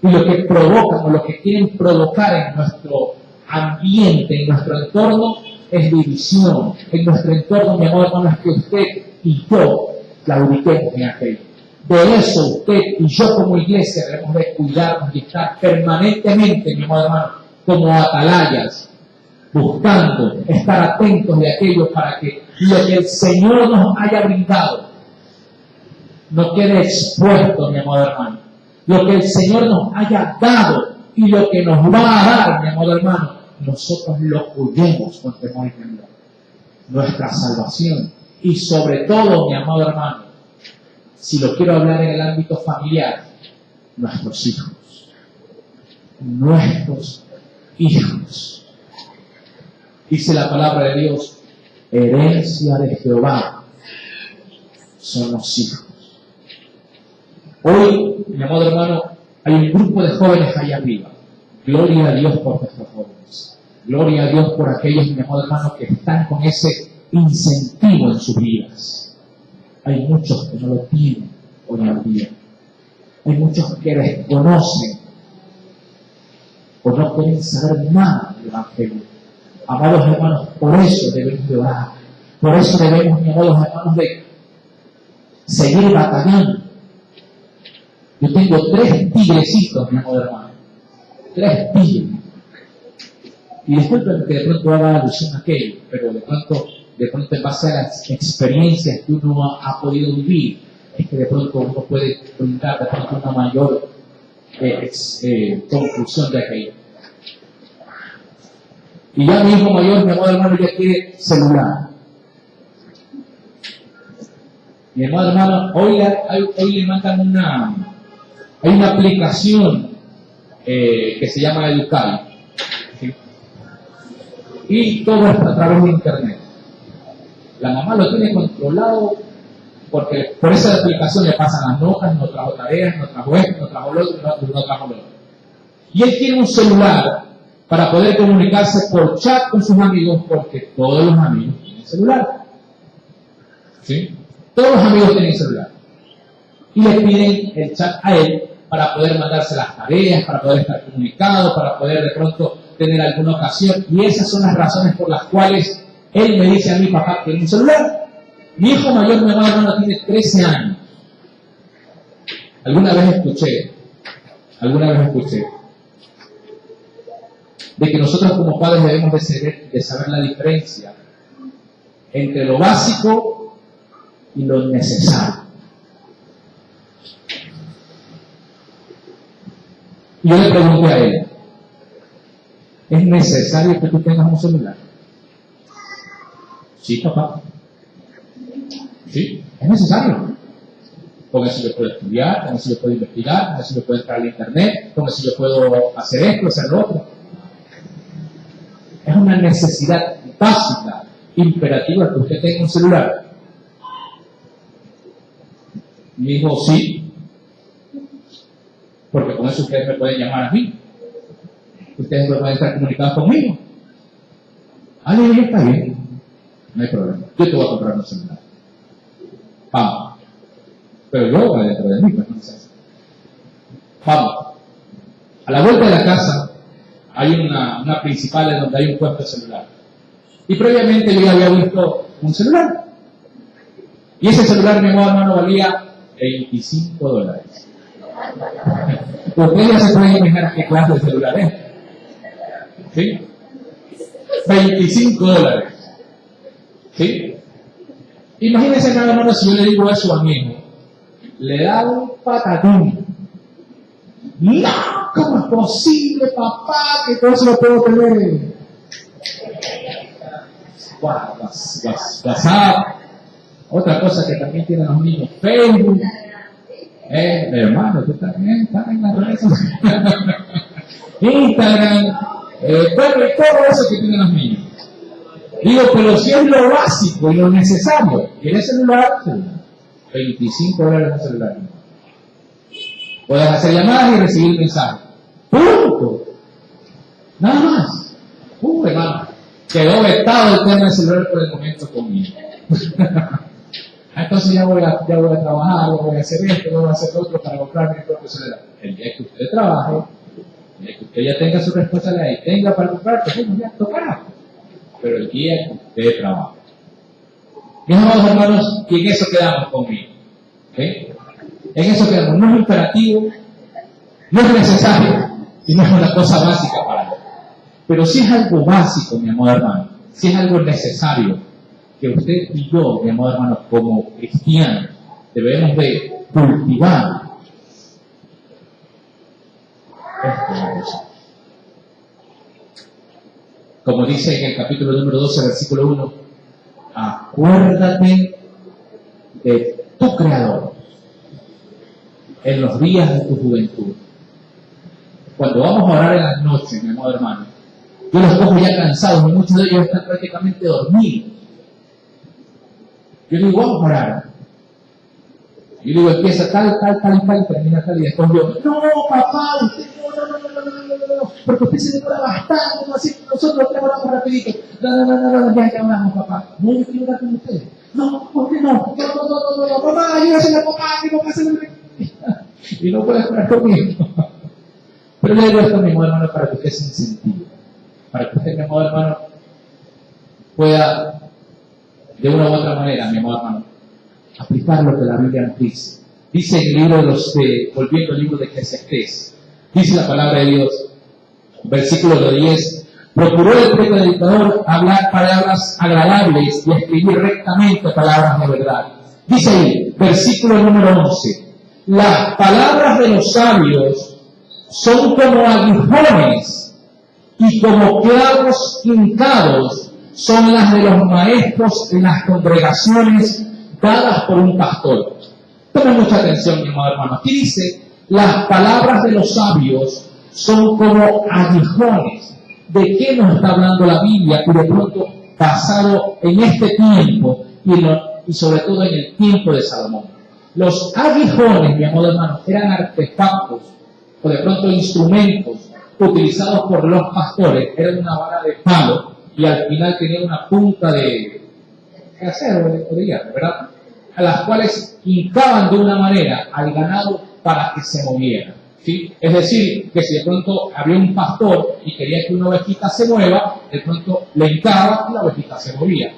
Y lo que provocan o lo que quieren provocar en nuestro ambiente, en nuestro entorno, es división. En nuestro entorno, mi amor hermano, es que usted y yo la ubiquemos en aquello. De eso usted y yo como iglesia debemos de cuidarnos y estar permanentemente, mi amor hermano, como atalayas, buscando estar atentos de aquello para que lo que el Señor nos haya brindado no quede expuesto, mi amor hermano. Lo que el Señor nos haya dado y lo que nos va a dar, mi amor hermano, nosotros lo cuidemos con temor y temor. Nuestra salvación. Y sobre todo, mi amado hermano, si lo quiero hablar en el ámbito familiar, nuestros hijos. Nuestros hijos. Dice la palabra de Dios, herencia de Jehová son los hijos. Hoy, mi amado hermano, hay un grupo de jóvenes allá arriba. Gloria a Dios por nuestros jóvenes. Gloria a Dios por aquellos, mi amado hermano, que están con ese incentivo en sus vidas. Hay muchos que no lo tienen hoy en día. Hay muchos que desconocen o no pueden saber nada del Evangelio. Amados hermanos, por eso debemos de orar. Por eso debemos, mi amados hermanos, de seguir batallando. Yo tengo 3 tigrecitos, mi amado hermano. 3 tigres. Y disculpen que de pronto haga alusión a aquello, pero de pronto en base a las experiencias que uno ha podido vivir, es que de pronto uno puede brindar de pronto una mayor conclusión de aquello. Y ya mi hijo mayor, mi amado hermano, ya quiere celular. Mi amado hermano, hoy le mandan hay una aplicación que se llama Educal. ¿Sí? Y todo esto a través de internet. La mamá lo tiene controlado porque por esa aplicación le pasan las notas, no trajo tareas, no trajo esto, no trajo lo otro, no trajo lo otro. Y él tiene un celular para poder comunicarse por chat con sus amigos, porque todos los amigos tienen celular. ¿Sí? Todos los amigos tienen celular. Y le piden el chat a él para poder mandarse las tareas, para poder estar comunicado, para poder de pronto tener alguna ocasión. Y esas son las razones por las cuales él me dice a mi papá que tiene un celular. Mi hijo mayor, mi hermano, tiene 13 años. Alguna vez escuché de que nosotros como padres debemos de saber la diferencia entre lo básico y lo necesario. Y yo le pregunté a él, ¿es necesario que tú tengas un celular? Sí, papá. Sí, es necesario. Con eso yo puedo estudiar, con eso yo puedo investigar, con eso yo puedo entrar al internet, con eso yo puedo hacer esto, hacer lo otro. Es una necesidad básica, imperativa que usted tenga un celular. Me dijo, sí, porque con eso ustedes me pueden llamar a mí. Ustedes pueden estar comunicados conmigo. Le está bien, no hay problema. Yo te voy a comprar un celular. Vamos. Pero yo dentro de mí, pues no sé. Vamos. A la vuelta de la casa hay una principal donde hay un puesto de celular. Y previamente yo ya había visto un celular. Y ese celular, mi hermano, valía $25. Ustedes ya se pueden imaginar qué clase de celular es. ¿Sí? $25. ¿Sí? Imagínense, cada hermano, si yo le digo eso a mi hijo, le da un patadón. No, ¿cómo es posible, papá, que todo eso lo puedo tener? WhatsApp. Otra cosa que también tienen los niños, Facebook. Hermano, tú también estás en las redes sociales. Instagram. Bueno, y todo eso que tienen los niños. Digo, pero si es lo básico y lo necesario, y el celular, $25 en el celular. Puedes hacer llamadas y recibir mensajes. Punto. Nada más. quedó vetado el tema de celebrar por el momento conmigo. Entonces ya voy a trabajar, voy a hacer esto, voy a hacer lo otro para comprar mi propio celular. El día que usted trabaje, el día que usted ya tenga su responsabilidad y tenga para comprar, pues bueno, ya tocará. Pero el día que usted trabaje. Mis amados hermanos, y en eso quedamos conmigo. ¿Okay? En eso quedamos. No es imperativo, no es necesario y no es una cosa básica para mí. Pero sí es algo básico, mi amado hermano. Sí es algo necesario que usted y yo, mi amado hermano, como cristianos, debemos de cultivar esta cosa. Como dice en el capítulo número 12, versículo 1, acuérdate de tu Creador en los días de tu juventud. Cuando vamos a orar en las noches, mi amado hermano, yo los cojo ya cansados y muchos de ellos están prácticamente dormidos. Yo digo, vamos a orar. Yo digo, empieza tal, y termina tal, y después yo, no, papá, usted no, porque usted se demora bastante, no así, nosotros oramos rapidito. No, ya oramos, papá. No, yo quiero orar con ustedes. No, ¿por qué no? No, papá, ayúdase a papá, mi papá se me... Y no puedes orar conmigo. Pero le digo esto a mi amado hermano para que usted se incentive, para que usted, mi amado hermano, pueda, de una u otra manera, mi amado hermano, aplicar lo que la Biblia nos dice. Dice en el libro volviendo al libro de Eclesiastés, dice la palabra de Dios, versículo 10, procuró el predicador hablar palabras agradables y escribir rectamente palabras de verdad. Dice ahí, versículo número 11, las palabras de los sabios son como aguijones y como clavos hincados son las de los maestros en las congregaciones dadas por un pastor. Toma mucha atención, mi amado hermano. Aquí dice, las palabras de los sabios son como aguijones. ¿De qué nos está hablando la Biblia? Y de pronto, basado en este tiempo y sobre todo en el tiempo de Salomón. Los aguijones, mi amado hermano, eran artefactos o de pronto instrumentos utilizados por los pastores. Eran una vara de palo y al final tenía una punta de acero o de hierro, ¿verdad? A las cuales hincaban de una manera al ganado para que se moviera. ¿Sí? Es decir, que si de pronto había un pastor y quería que una ovejita se mueva, de pronto le hincaba y la ovejita se movía.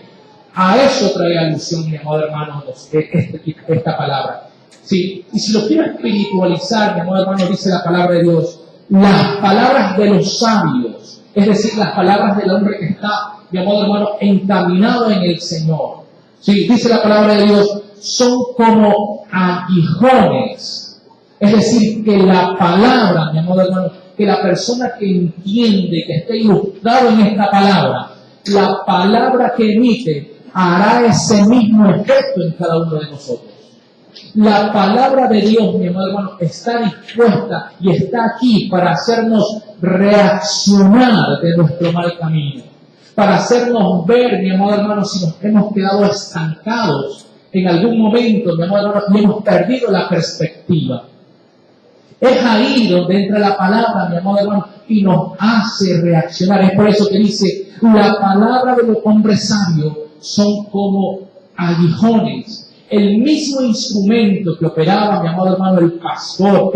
A eso trae alusión, mi amado hermano, esta palabra. ¿Sí? Y si lo quiero espiritualizar, mi amado hermano, dice la palabra de Dios, las palabras de los sabios, es decir, las palabras del hombre que está, mi amado hermano, encaminado en el Señor. ¿Sí? Dice la palabra de Dios, son como aguijones. Es decir, que la palabra, mi amado hermano, que la persona que entiende, que esté ilustrado en esta palabra, la palabra que emite hará ese mismo efecto en cada uno de nosotros. La palabra de Dios, mi amado hermano, está dispuesta y está aquí para hacernos reaccionar de nuestro mal camino, para hacernos ver, mi amado hermano, si nos hemos quedado estancados en algún momento, mi amado hermano, y hemos perdido la perspectiva. Es ahí donde entra la palabra, mi amado hermano, y nos hace reaccionar. Es por eso que dice, la palabra de los hombres sabios son como aguijones. El mismo instrumento que operaba, mi amado hermano, el pastor,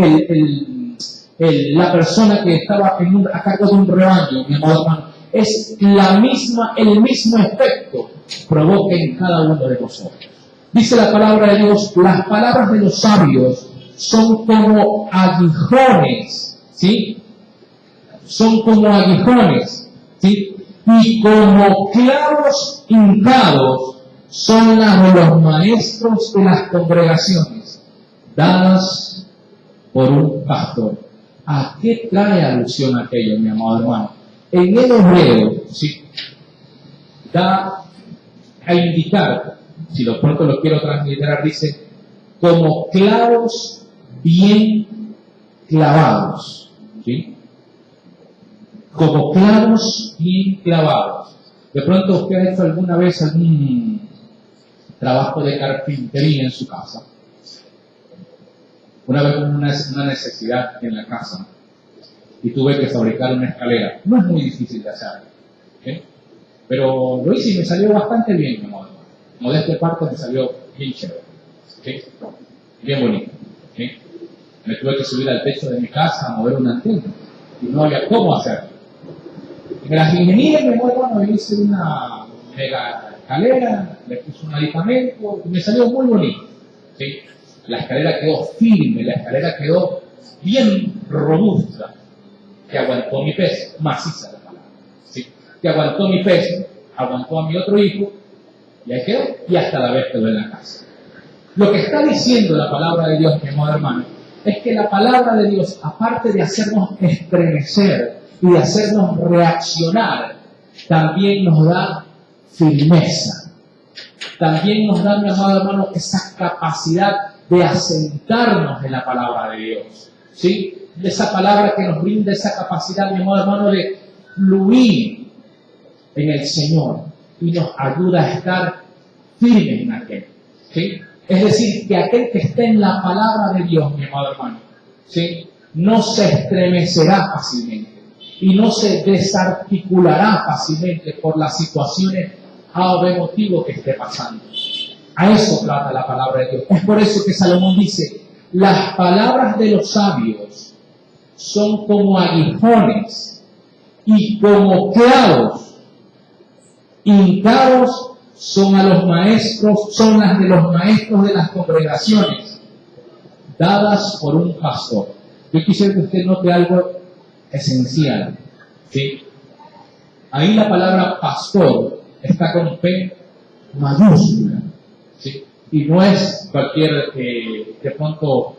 la persona que estaba a cargo de un rebaño, mi amado hermano, es el mismo efecto provoca en cada uno de nosotros. Dice la palabra de Dios, las palabras de los sabios son como aguijones, ¿sí? Son como aguijones, ¿sí? Y como clavos hincados son las de los maestros de las congregaciones, dadas por un pastor. ¿A qué trae alusión aquello, mi amado hermano? En el hebreo, ¿sí? Da a indicar, si lo pronto lo quiero transliterar, dice, como clavos bien clavados, ¿sí? Como clavos bien clavados. De pronto usted ha hecho alguna vez algún trabajo de carpintería en su casa. Una vez hubo una necesidad en la casa y tuve que fabricar una escalera. No es muy difícil de hacer, ¿okay? Pero lo hice y me salió bastante bien, mi amor. Modestia aparte, me salió bien chévere. ¿Sí? Bien bonito. ¿Sí? Me tuve que subir al techo de mi casa a mover una antena. Y no había cómo hacerlo. Y me las ingenié, mi amor, bueno, hice una mega escalera, le puse un aditamento y me salió muy bonito. ¿Sí? La escalera quedó firme, la escalera quedó bien robusta, que aguantó mi peso, maciza la palabra, ¿sí? Que aguantó mi peso, aguantó a mi otro hijo, y ahí quedó, y hasta la vez quedó en la casa. Lo que está diciendo la palabra de Dios, mi amado hermano, es que la palabra de Dios, aparte de hacernos estremecer y de hacernos reaccionar, también nos da firmeza. También nos da, mi amado hermano, esa capacidad de asentarnos en la palabra de Dios. ¿Sí? De esa palabra que nos brinda esa capacidad, mi amado hermano, de fluir en el Señor y nos ayuda a estar firmes en aquel. ¿Sí? Es decir, que aquel que esté en la palabra de Dios, mi amado hermano, ¿sí? No se estremecerá fácilmente y no se desarticulará fácilmente por las situaciones a o de motivo que esté pasando. A eso trata la palabra de Dios. Es por eso que Salomón dice, las palabras de los sabios son como aguijones y como clavos hincados son a los maestros, son las de los maestros de las congregaciones, dadas por un pastor. Yo quisiera que usted note algo esencial. ¿Sí? Ahí la palabra pastor está con P mayúscula. ¿Sí? Y no es cualquier, de pronto,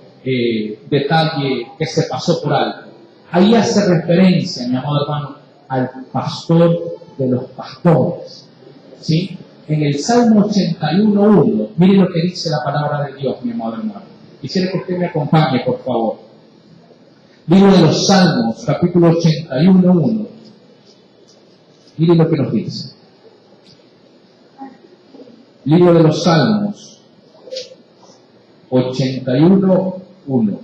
detalle que se pasó por alto. Ahí hace referencia, mi amado hermano, al pastor de los pastores. ¿Sí? En el Salmo 81.1, mire lo que dice la palabra de Dios, mi amado hermano. Quisiera que usted me acompañe, por favor. Libro de los Salmos, capítulo 81.1. Mire lo que nos dice. Libro de los Salmos, 81.1.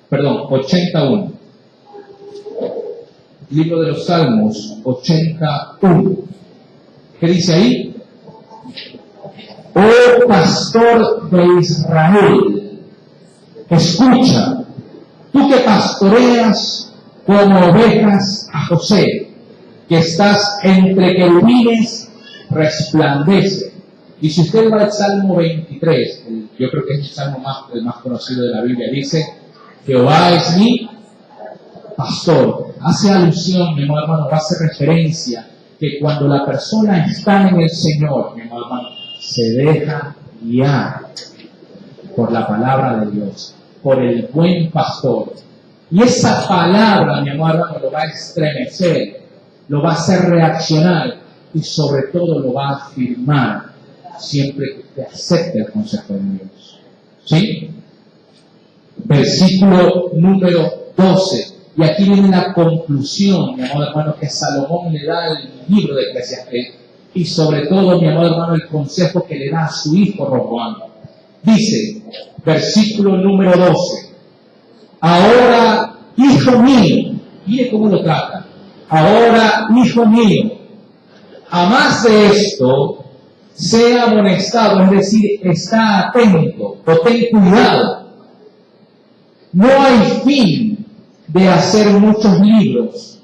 Perdón, 81. Libro de los Salmos, 81. ¿Qué dice ahí? Oh pastor de Israel, escucha, tú que pastoreas como ovejas a José, que estás entre querubines, resplandece. Y si usted va al Salmo 23, yo creo que es el salmo el más conocido de la Biblia, dice, Jehová es mi pastor. Hace alusión, mi hermano, hace referencia que cuando la persona está en el Señor, mi hermano, se deja guiar por la palabra de Dios, por el buen pastor. Y esa palabra, mi hermano, lo va a estremecer, lo va a hacer reaccionar y sobre todo lo va a afirmar siempre que te acepte el consejo de Dios. ¿Sí? Versículo número 12. Y aquí viene la conclusión, mi amado hermano, que Salomón le da al libro de Eclesiastés y sobre todo, mi amado hermano, el consejo que le da a su hijo Roboam. Dice, versículo número 12, ahora, hijo mío, mire cómo lo trata, ahora, hijo mío, a más de esto, sea amonestado, es decir, está atento o ten cuidado. No hay fin de hacer muchos libros,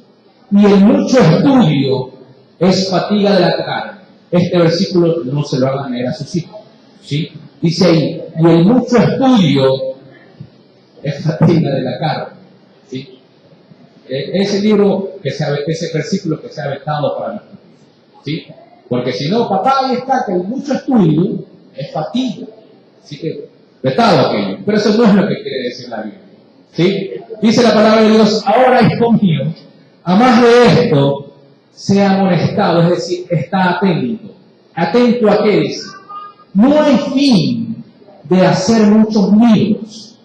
y el mucho estudio es fatiga de la carne. Este versículo no se lo hagan leer a sus hijos. ¿Sí? Dice ahí, y el mucho estudio es fatiga de la carne. ¿Sí? Ese libro, ese versículo que se ha vetado para nosotros. ¿Sí? Porque si no, papá, ahí está, que el mucho estudio es fatiga. Así que, vetado aquello. Pero eso no es lo que quiere decir la Biblia. ¿Sí? Dice la palabra de Dios, ahora, hijo mío, a más de esto, sea amonestado, es decir, está atento. ¿Atento a qué dice? No hay fin de hacer muchos libros,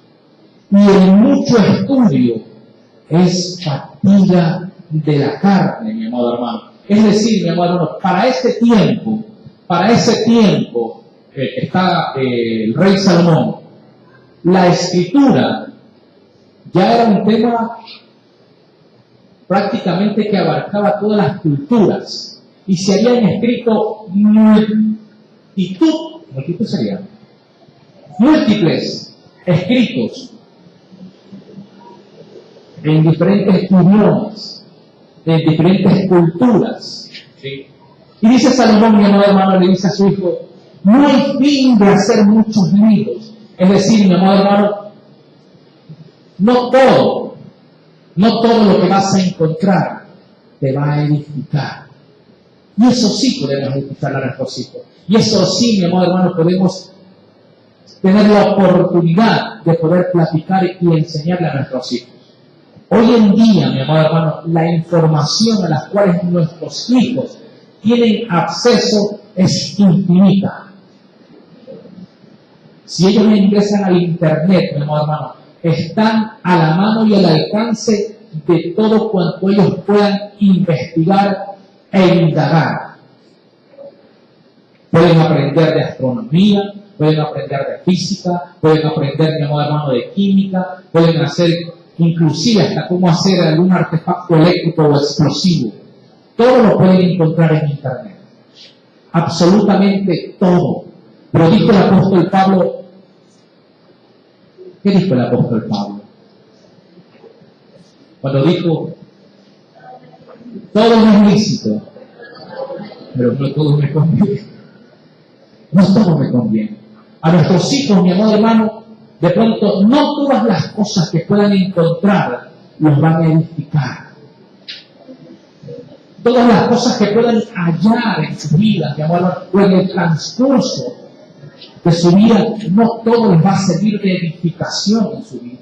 y el mucho estudio es fatiga de la carne, mi amado hermano. Es decir, mi amado hermano, para ese tiempo está el rey Salomón, la escritura ya era un tema prácticamente que abarcaba todas las culturas, y se habían escrito múltiples escritos en diferentes idiomas, en diferentes culturas. ¿Sí? Y dice Salomón, mi amado hermano, le dice a su hijo, no hay fin de hacer muchos libros. Es decir, mi amado hermano, no todo lo que vas a encontrar te va a edificar. Y eso sí podemos edificar a nuestros hijos. Y eso sí, mi amado hermano, podemos tener la oportunidad de poder platicar y enseñarle a nuestros hijos. Hoy en día, mi amado hermano, la información a la cual nuestros hijos tienen acceso es infinita. Si ellos ingresan al Internet, mi amado hermano, están a la mano y al alcance de todo cuanto ellos puedan investigar e indagar. Pueden aprender de astronomía, pueden aprender de física, pueden aprender, mi amado hermano, de química, pueden hacer inclusive hasta cómo hacer algún artefacto eléctrico o explosivo. Todo lo pueden encontrar en Internet. Absolutamente todo. Pero dijo el apóstol Pablo, ¿qué dijo el apóstol Pablo? Cuando dijo, todo es lícito, pero no todo me conviene. No todo me conviene. A nuestros hijos, mi amado hermano, de pronto no todas las cosas que puedan encontrar los van a edificar. Todas las cosas que puedan hallar en su vida, mi amado hermano, o en el transcurso de su vida, no todo les va a servir de edificación en su vida.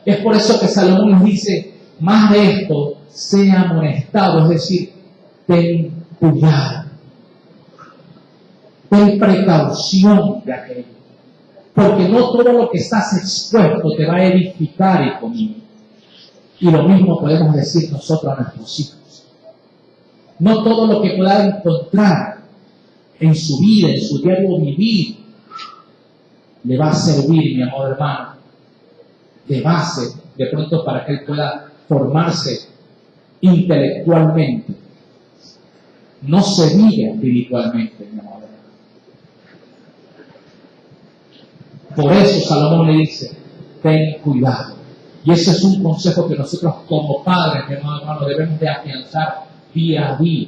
Es por eso que Salomón nos dice, más de esto, sea amonestado, es decir, ten cuidado, ten precaución de aquello, porque no todo lo que estás expuesto te va a edificar, hijo mío. Y lo mismo podemos decir nosotros a nuestros hijos. No todo lo que pueda encontrar en su vida, en su diario vivir, le va a servir, mi amado hermano, de base, de pronto para que él pueda formarse intelectualmente. No se vive espiritualmente, mi amado hermano. Por eso Salomón le dice, ten cuidado. Y ese es un consejo que nosotros como padres, mi amado hermano, debemos de afianzar día a día.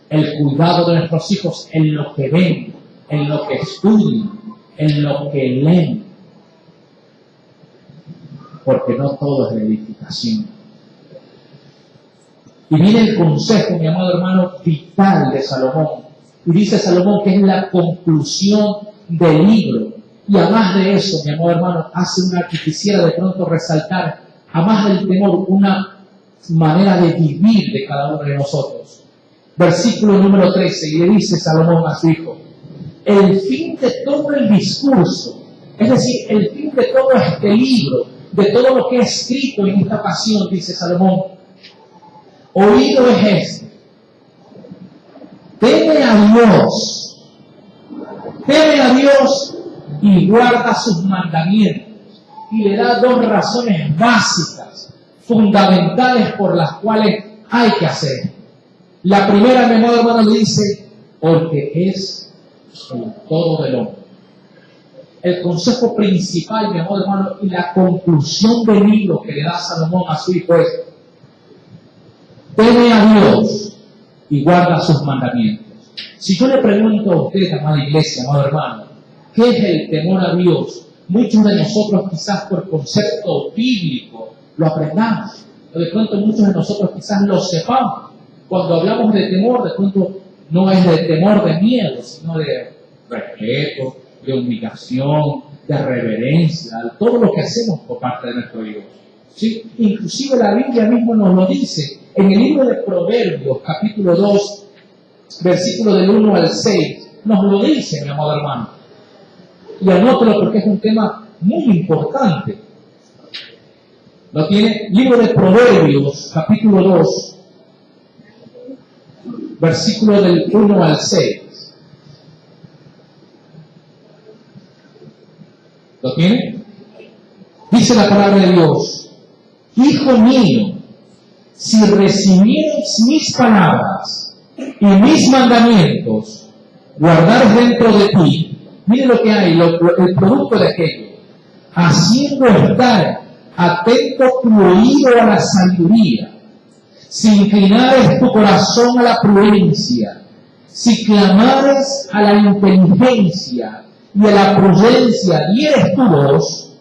El cuidado de nuestros hijos en lo que ven, en lo que estudian, en lo que leen. Porque no todo es la edificación. Y viene el consejo, mi amado hermano, vital de Salomón. Y dice Salomón que es la conclusión del libro. Y además de eso, mi amado hermano, hace una que quisiera de pronto resaltar, además del temor, una manera de vivir de cada uno de nosotros. Versículo número 13, y le dice Salomón a su hijo, el fin de todo el discurso, es decir, el fin de todo este libro, de todo lo que he escrito en esta pasión, dice Salomón, oído es este, teme a Dios y guarda sus mandamientos. Y le da dos razones básicas, fundamentales por las cuales hay que hacer. La primera, mi amado hermano, le dice, porque es el todo del hombre. El consejo principal, mi amado hermano, y la conclusión del libro que le da Salomón a su hijo es, teme a Dios y guarda sus mandamientos. Si yo le pregunto a usted, amada iglesia, amado hermano, ¿qué es el temor a Dios? Muchos de nosotros quizás por concepto bíblico lo aprendamos. O de pronto muchos de nosotros quizás lo sepamos. Cuando hablamos de temor, de pronto no es de temor de miedo, sino de respeto, de humillación, de reverencia, todo lo que hacemos por parte de nuestro Dios. ¿Sí? Inclusive la Biblia mismo nos lo dice. En el libro de Proverbios, capítulo 2, versículo del 1 al 6, nos lo dice, mi amado hermano. Y anótelo porque es un tema muy importante. Lo tiene, libro de Proverbios, capítulo 2, versículo del 1 al 6. ¿Lo tiene? Dice la palabra de Dios, hijo mío, si recibiereis mis palabras y mis mandamientos, guardares dentro de ti, mire lo que hay, el producto de aquello, haciendo estar atento tu oído a la sabiduría, si inclinares tu corazón a la prudencia, si clamares a la inteligencia y a la prudencia dieres tu voz,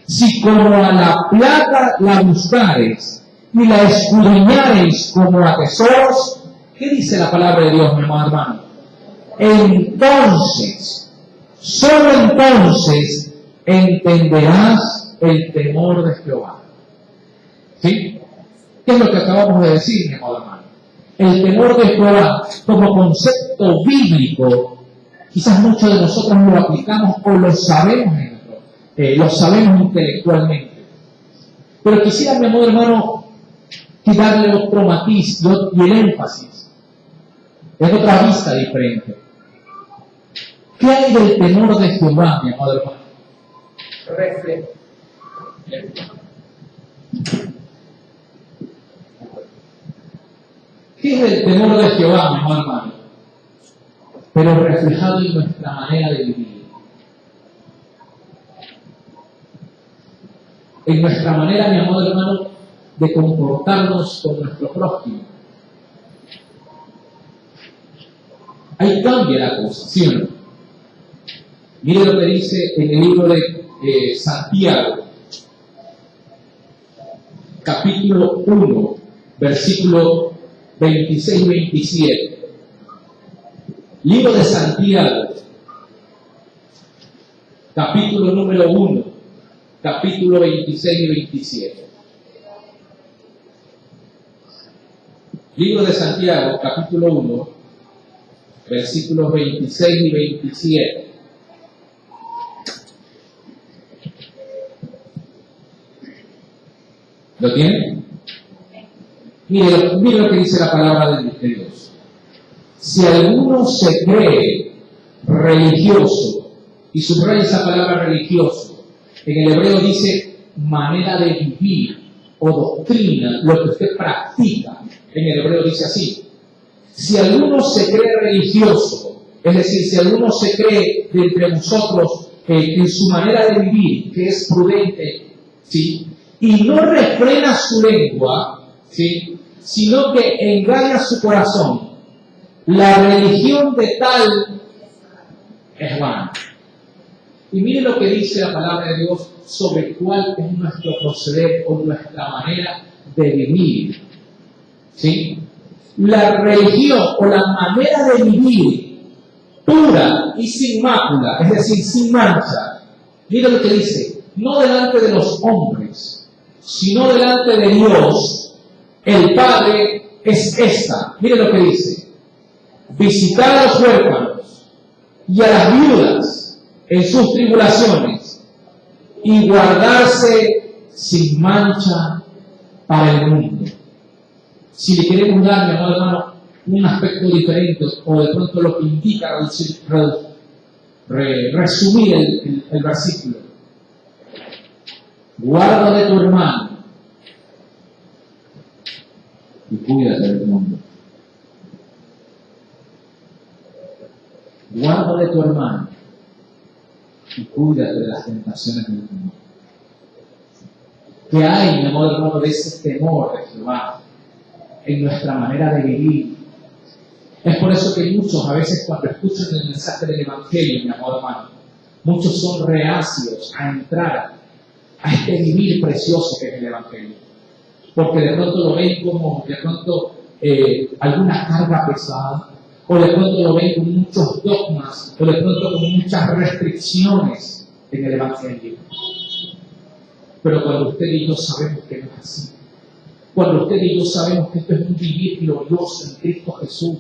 si como a la plata la buscares y la escudriñares como a tesoros, ¿qué dice la palabra de Dios, mi amado hermano? Entonces, solo entonces entenderás el temor de Jehová. ¿Sí? ¿Qué es lo que acabamos de decir, mi amado hermano? El temor de Jehová, como concepto bíblico, quizás muchos de nosotros lo aplicamos o lo sabemos, lo sabemos intelectualmente. Pero quisiera, mi amado hermano, darle otro matiz y el énfasis. Es otra vista diferente. ¿Qué hay del temor de Jehová, mi amado hermano? ¿Qué es el temor de Jehová, mi amado hermano? Pero reflejado en nuestra manera de vivir. En nuestra manera, mi amado hermano, de comportarnos con nuestro prójimo. Ahí cambia la cosa, ¿sí o no? Mire lo que dice en el libro de Santiago, capítulo 1, versículo 26 y 27. Libro de Santiago, capítulo número 1, capítulo 26 y 27. Libro de Santiago, capítulo 1, versículos 26 y 27. ¿Lo tienen? Mire lo que dice la palabra de Dios. Si alguno se cree religioso, y subraya esa palabra religioso, en el hebreo dice manera de vivir o doctrina, lo que usted practica, en el hebreo dice así. Si alguno se cree religioso, es decir, si alguno se cree de entre nosotros en su manera de vivir, que es prudente, ¿sí?, y no refrena su lengua, ¿sí?, sino que engaña su corazón, la religión de tal es vana. Y mire lo que dice la palabra de Dios sobre cuál es nuestro proceder o nuestra manera de vivir. ¿Sí? La religión o la manera de vivir pura y sin mácula, es decir, sin mancha. Mire lo que dice, no delante de los hombres, sino delante de Dios, el Padre, es esta. Mire lo que dice, visitar a los huérfanos y a las viudas en sus tribulaciones y guardarse sin mancha para el mundo. Si le queremos dar, mi amado hermano, un aspecto diferente, o de pronto lo que indica resumir el versículo, guarda de tu hermano y cuídate del mundo. Guarda de tu hermano y cuídate de las tentaciones del mundo. ¿Qué hay, mi amado hermano, de ese temor de Jehová en nuestra manera de vivir? Es por eso que muchos, a veces cuando escuchan el mensaje del Evangelio, mi amado hermano, muchos son reacios a entrar a este vivir precioso que es el Evangelio. Porque de pronto lo ven como, de pronto, alguna carga pesada, o de pronto lo ven con muchos dogmas, o de pronto con muchas restricciones en el Evangelio. Pero cuando usted y yo sabemos que no es así, cuando usted y yo sabemos que esto es un vivir glorioso en Cristo Jesús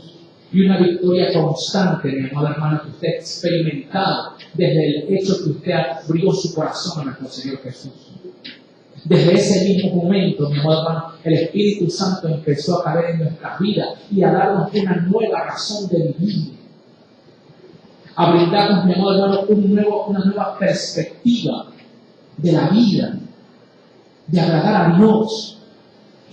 y una victoria constante, mi amada hermana, que usted ha experimentado desde el hecho que usted abrió su corazón a nuestro Señor Jesús. Desde ese mismo momento, mi amado hermano, el Espíritu Santo empezó a caer en nuestras vidas y a darnos una nueva razón de vivir, a brindarnos, mi amado hermano, una nueva perspectiva de la vida, de agradar a Dios.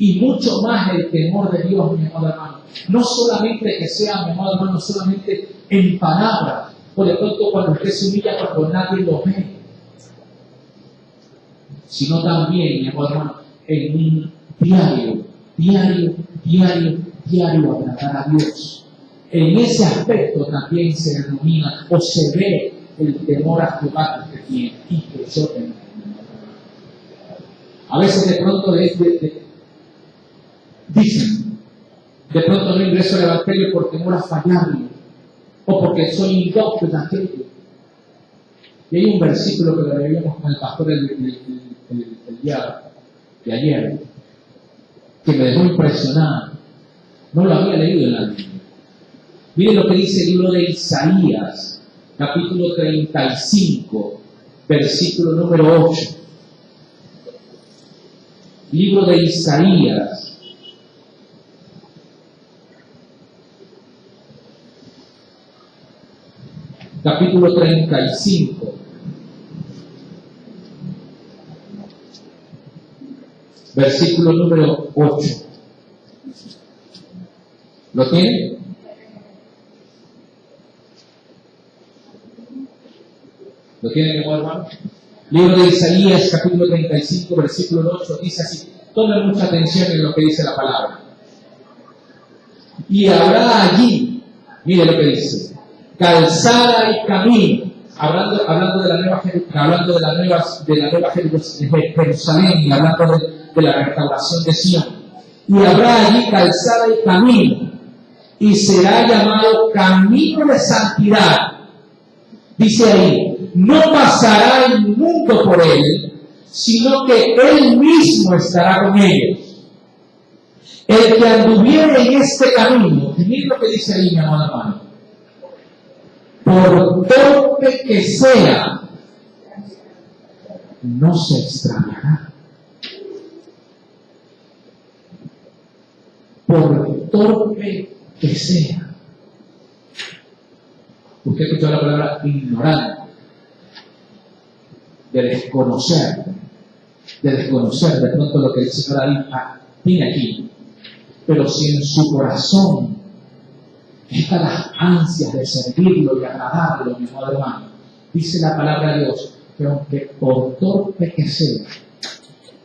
Y mucho más el temor de Dios, mi amado hermano. No solamente que sea, mi amado hermano, solamente en palabras, o de pronto cuando usted se humilla cuando nadie lo ve, sino también, mi amado hermano, en un diario agradar a Dios. En ese aspecto también se denomina o se ve el temor a Jehová que usted tiene y que yo tengo. A veces de pronto dicen, de pronto no ingreso al Evangelio por temor a fallarlo, o porque soy indóctrina. Y hay un versículo que lo leíamos con el pastor el día de ayer, que me dejó impresionado. No lo había leído en la Biblia. Miren lo que dice el libro de Isaías, capítulo 35, versículo número 8. Libro de Isaías, capítulo 35, versículo número 8. ¿Lo tiene? ¿Lo tiene, mi hermano? Libro de Isaías, capítulo 35, versículo 8, dice así. Tomen mucha atención en lo que dice la palabra. Y habrá allí, mire lo que dice, calzada y camino, hablando de la nueva Jerusalén, y hablando de la restauración de Sion. Y habrá allí calzada y camino, y será llamado camino de santidad. Dice ahí, no pasará el mundo por él, sino que él mismo estará con ellos. El que anduviere en este camino, y miren lo que dice ahí, mi amado hermano, por torpe que sea, no se extraviará. Por torpe que sea. Usted escuchó la palabra ignorante, de desconocer de pronto lo que el Señor tiene aquí. Pero si en su corazón están las ansias de servirlo y agradarlo, mi amado hermano, dice la palabra de Dios, que aunque por torpe que sea,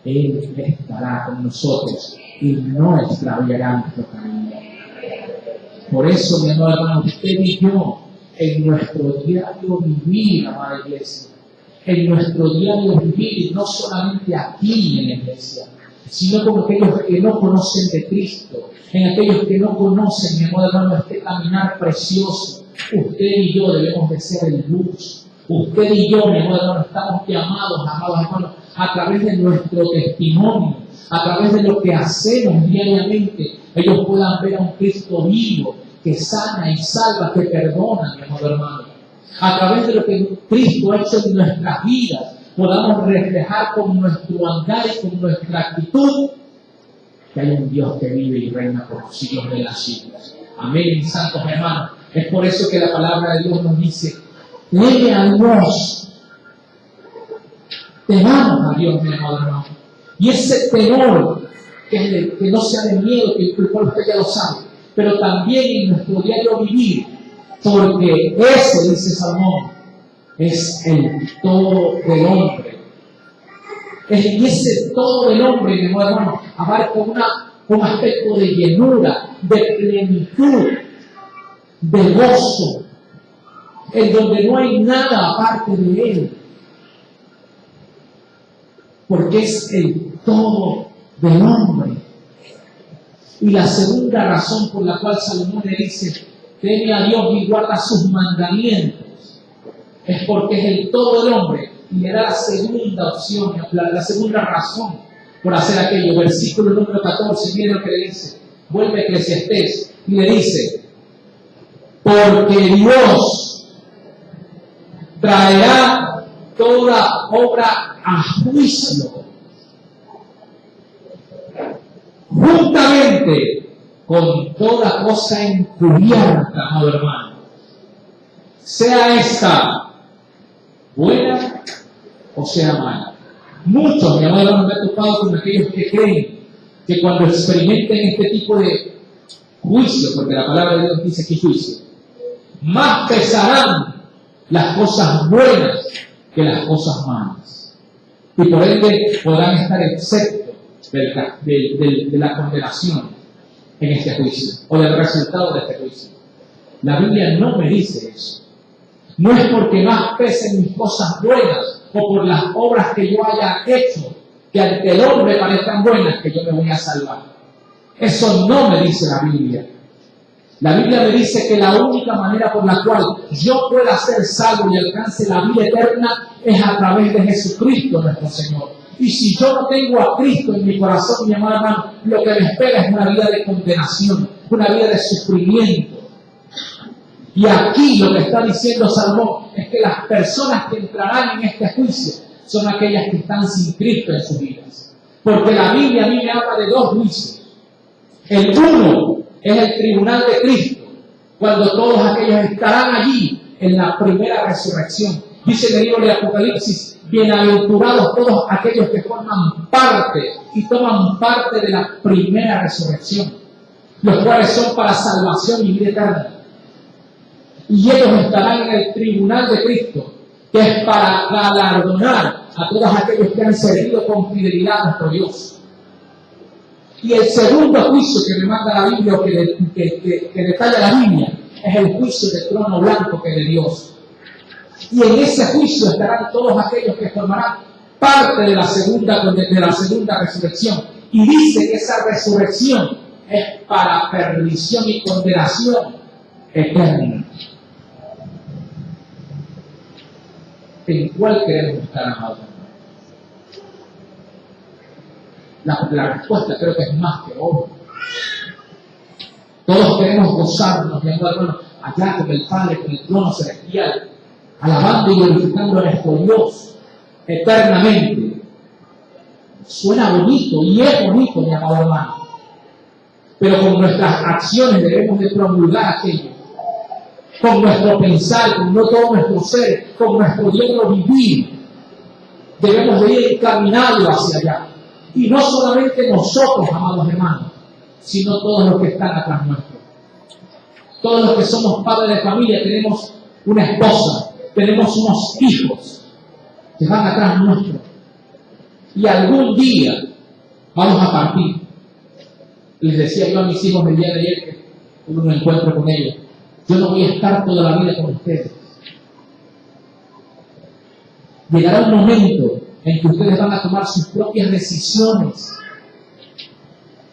Él estará con nosotros y no extraviará nuestro camino. Por eso, mi amado hermano, usted y yo, en nuestro diario vivir, amada iglesia, en nuestro diario vivir, no solamente aquí en la iglesia, sino con aquellos que no conocen de Cristo, en aquellos que no conocen, mi amado hermano, este caminar precioso. Usted y yo debemos de ser el luz. Usted y yo, mi amado hermano, estamos llamados, amados hermanos, a través de nuestro testimonio, a través de lo que hacemos diariamente, ellos puedan ver a un Cristo vivo, que sana y salva, que perdona, mi amado hermano. A través de lo que Cristo ha hecho en nuestras vidas, podamos reflejar con nuestro andar y con nuestra actitud que hay un Dios que vive y reina por los siglos de las siglos. Amén, santos hermanos. Es por eso que la palabra de Dios nos dice, teme a Dios. Temamos a Dios, mi amado hermano. Y ese temor, que no sea de miedo, que el cual usted ya lo sabe, pero también en nuestro diario vivir, porque ese, dice Salomón, es el todo del hombre. En ese todo del hombre, mi amado hermano, abarca un aspecto de llenura, de plenitud, de gozo, en donde no hay nada aparte de él, porque es el todo del hombre. Y la segunda razón por la cual Salomón le dice, teme a Dios y guarda sus mandamientos, es porque es el todo del hombre. Y le da la segunda opción, la segunda razón por hacer aquello. Versículo número 14, miren lo que le dice. Vuelve a Eclesiastés y le dice, porque Dios traerá toda obra a juicio, juntamente con toda cosa encubierta, amado hermano, sea esta buena o sea mala. Muchos, mi amado hermano, me ha tocado con aquellos que creen que cuando experimenten este tipo de juicio, porque la palabra de Dios dice que juicio, más pesarán las cosas buenas que las cosas malas. Y por ende podrán estar exentos de la condenación en este juicio, o del resultado de este juicio. La Biblia no me dice eso. No es porque más pesen mis cosas buenas o por las obras que yo haya hecho, que ante el hombre parezcan buenas, que yo me voy a salvar. Eso no me dice la Biblia. La Biblia me dice que la única manera por la cual yo pueda ser salvo y alcance la vida eterna es a través de Jesucristo nuestro Señor. Y si yo no tengo a Cristo en mi corazón, mi amado hermano, lo que me espera es una vida de condenación, una vida de sufrimiento. Y aquí lo que está diciendo Salomón es que las personas que entrarán en este juicio son aquellas que están sin Cristo en sus vidas. Porque la Biblia a mí me habla de dos juicios. El uno es el tribunal de Cristo, cuando todos aquellos estarán allí en la primera resurrección. Dice en el libro de Apocalipsis, bienaventurados todos aquellos que forman parte y toman parte de la primera resurrección, los cuales son para salvación y vida eterna. Y ellos estarán en el tribunal de Cristo, que es para galardonar a todos aquellos que han servido con fidelidad a nuestro Dios. Y el segundo juicio que me manda la Biblia, o que detalla la Biblia, es el juicio del trono blanco que es de Dios. Y en ese juicio estarán todos aquellos que formarán parte de la segunda resurrección. Y dice que esa resurrección es para perdición y condenación eterna. ¿En cuál queremos estar, amados? La respuesta creo que es más que obvia. Todos queremos gozarnos, mi hermano, allá con el Padre, con el trono celestial, alabando y glorificando a nuestro Dios eternamente. Suena bonito y es bonito, mi amado hermano. Pero con nuestras acciones debemos de promulgar aquello. Con nuestro pensar, con no todo nuestro ser, con nuestro diario vivir, debemos de ir encaminados hacia allá. Y no solamente nosotros, amados hermanos, sino todos los que están atrás nuestro. Todos los que somos padres de familia, tenemos una esposa, tenemos unos hijos que van atrás nuestro. Y algún día vamos a partir. Les decía yo a mis hijos el día de ayer que tuve un encuentro con ellos. Yo no voy a estar toda la vida con ustedes. Llegará un momento en que ustedes van a tomar sus propias decisiones.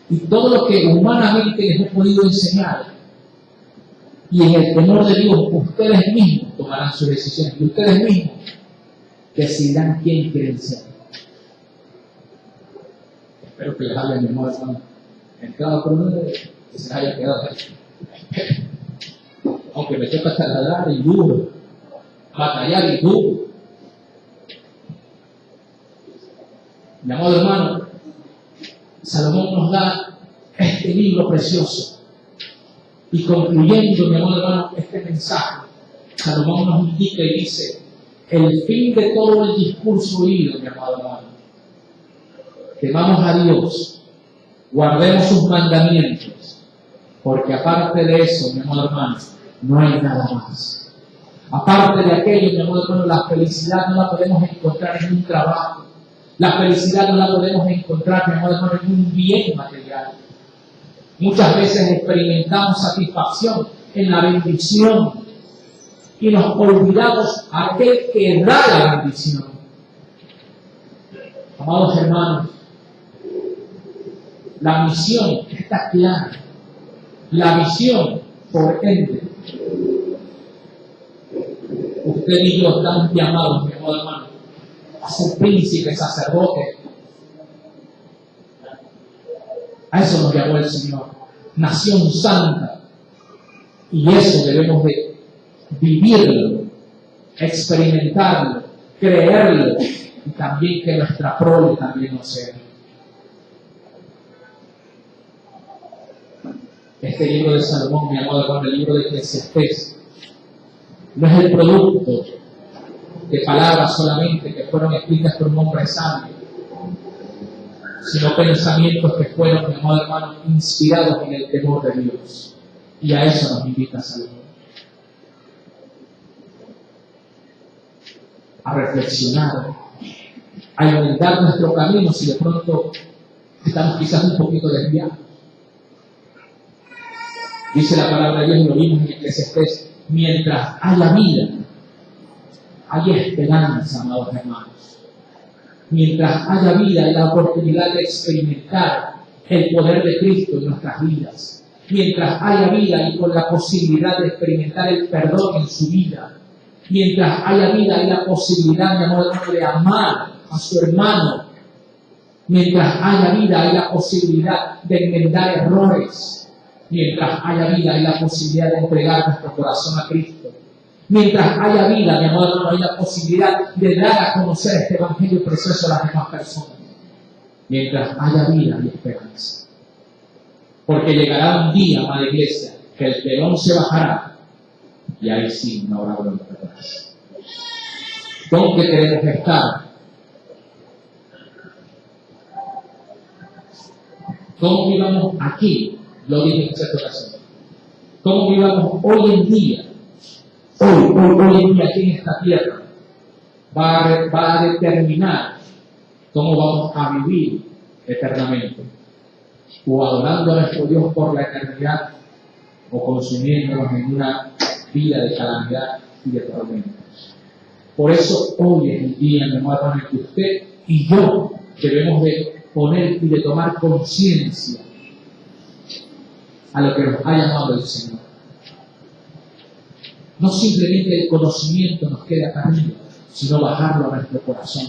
Y todo lo que humanamente les he podido enseñar, y en el temor de Dios, ustedes mismos tomarán sus decisiones. Y ustedes mismos decidirán quién quieren ser. Espero que les haya mi amor, hermano, entrado por uno que se haya quedado ahí. Aunque me toca trasladar y duro, batallar y duro. Mi amado hermano, Salomón nos da este libro precioso. Y concluyendo, mi amado hermano, este mensaje, Salomón nos indica y dice, el fin de todo el discurso oído, mi amado hermano, temamos a Dios, guardemos sus mandamientos, porque aparte de eso, mi amado hermano, no hay nada más. Aparte de aquello, mi amado hermano, la felicidad no la podemos encontrar en un trabajo. La felicidad no la podemos encontrar, mi amado hermano, en un bien material. Muchas veces experimentamos satisfacción en la bendición y nos olvidamos a aquel que da la bendición. Amados hermanos, la misión está clara. La visión, por ende, usted y yo estamos llamados, mi amado hermano, a ser príncipes, sacerdotes. A eso nos llamó el Señor. Nación santa. Y eso debemos de vivirlo, experimentarlo, creerlo, y también que nuestra prole también lo sea. Este libro de Salomón, mi amado hermano, el libro de Eclesiastés, no es el producto de palabras solamente que fueron escritas por un hombre sabio, sino pensamientos que fueron, mi amado hermano, inspirados en el temor de Dios. Y a eso nos invita Salomón. A reflexionar, a enmendar nuestro camino si de pronto estamos quizás un poquito desviados. Dice la palabra de Dios, y lo vimos en Eclesiastés, mientras haya vida, hay esperanza, amados hermanos. Mientras haya vida, hay la oportunidad de experimentar el poder de Cristo en nuestras vidas. Mientras haya vida y con la posibilidad de experimentar el perdón en su vida. Mientras haya vida, hay la posibilidad, mi amor hermano, de amar a su hermano. Mientras haya vida, hay la posibilidad de enmendar errores. Mientras haya vida, hay la posibilidad de entregar nuestro corazón a Cristo. Mientras haya vida, mi amor hermano, hay la posibilidad de dar a conocer este evangelio precioso a las demás personas. Mientras haya vida, hay esperanza. Porque llegará un día, amada iglesia, que el telón se bajará y ahí sí no habrá vuelta atrás. ¿Dónde queremos estar? ¿Cómo vivamos aquí? Lo dije en cierta ocasión. ¿Cómo vivamos hoy en día? Hoy en día aquí en esta tierra va a determinar cómo vamos a vivir eternamente. O adorando a nuestro Dios por la eternidad, o consumiéndonos en una vida de calamidad y de tormentos. Por eso hoy es el día, mi hermano, en que usted y yo debemos de poner y de tomar conciencia a lo que nos ha llamado el Señor. No simplemente el conocimiento nos queda acá arriba, sino bajarlo a nuestro corazón.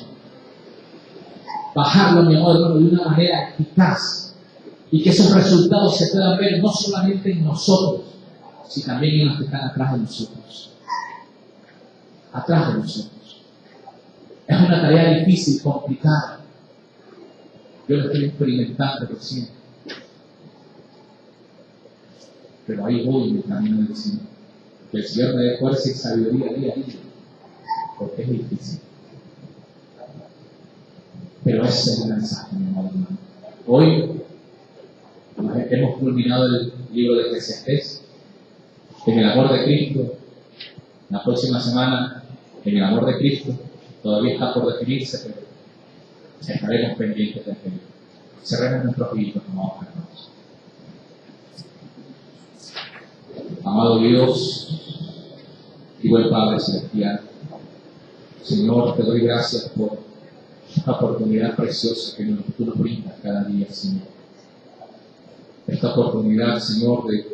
Bajarlo, mi amor hermano, de una manera eficaz. Y que esos resultados se puedan ver no solamente en nosotros, sino también en los que están atrás de nosotros. Atrás de nosotros. Es una tarea difícil, complicada. Yo lo estoy experimentando recién. Pero ahí voy en el camino del Señor. Que el Señor me dé fuerza y sabiduría día a día. Porque es difícil. Pero ese es el mensaje, mi amor hermano. Hoy hemos culminado el libro de Eclesiastés en el amor de Cristo. La próxima semana, en el amor de Cristo, todavía está por definirse, pero estaremos pendientes de aquello. Cerremos nuestros ojitos, amados hermanos. Amado Dios y buen Padre Celestial, Señor, te doy gracias por esta oportunidad preciosa que tú nos brindas cada día, Señor. Esta oportunidad, Señor, de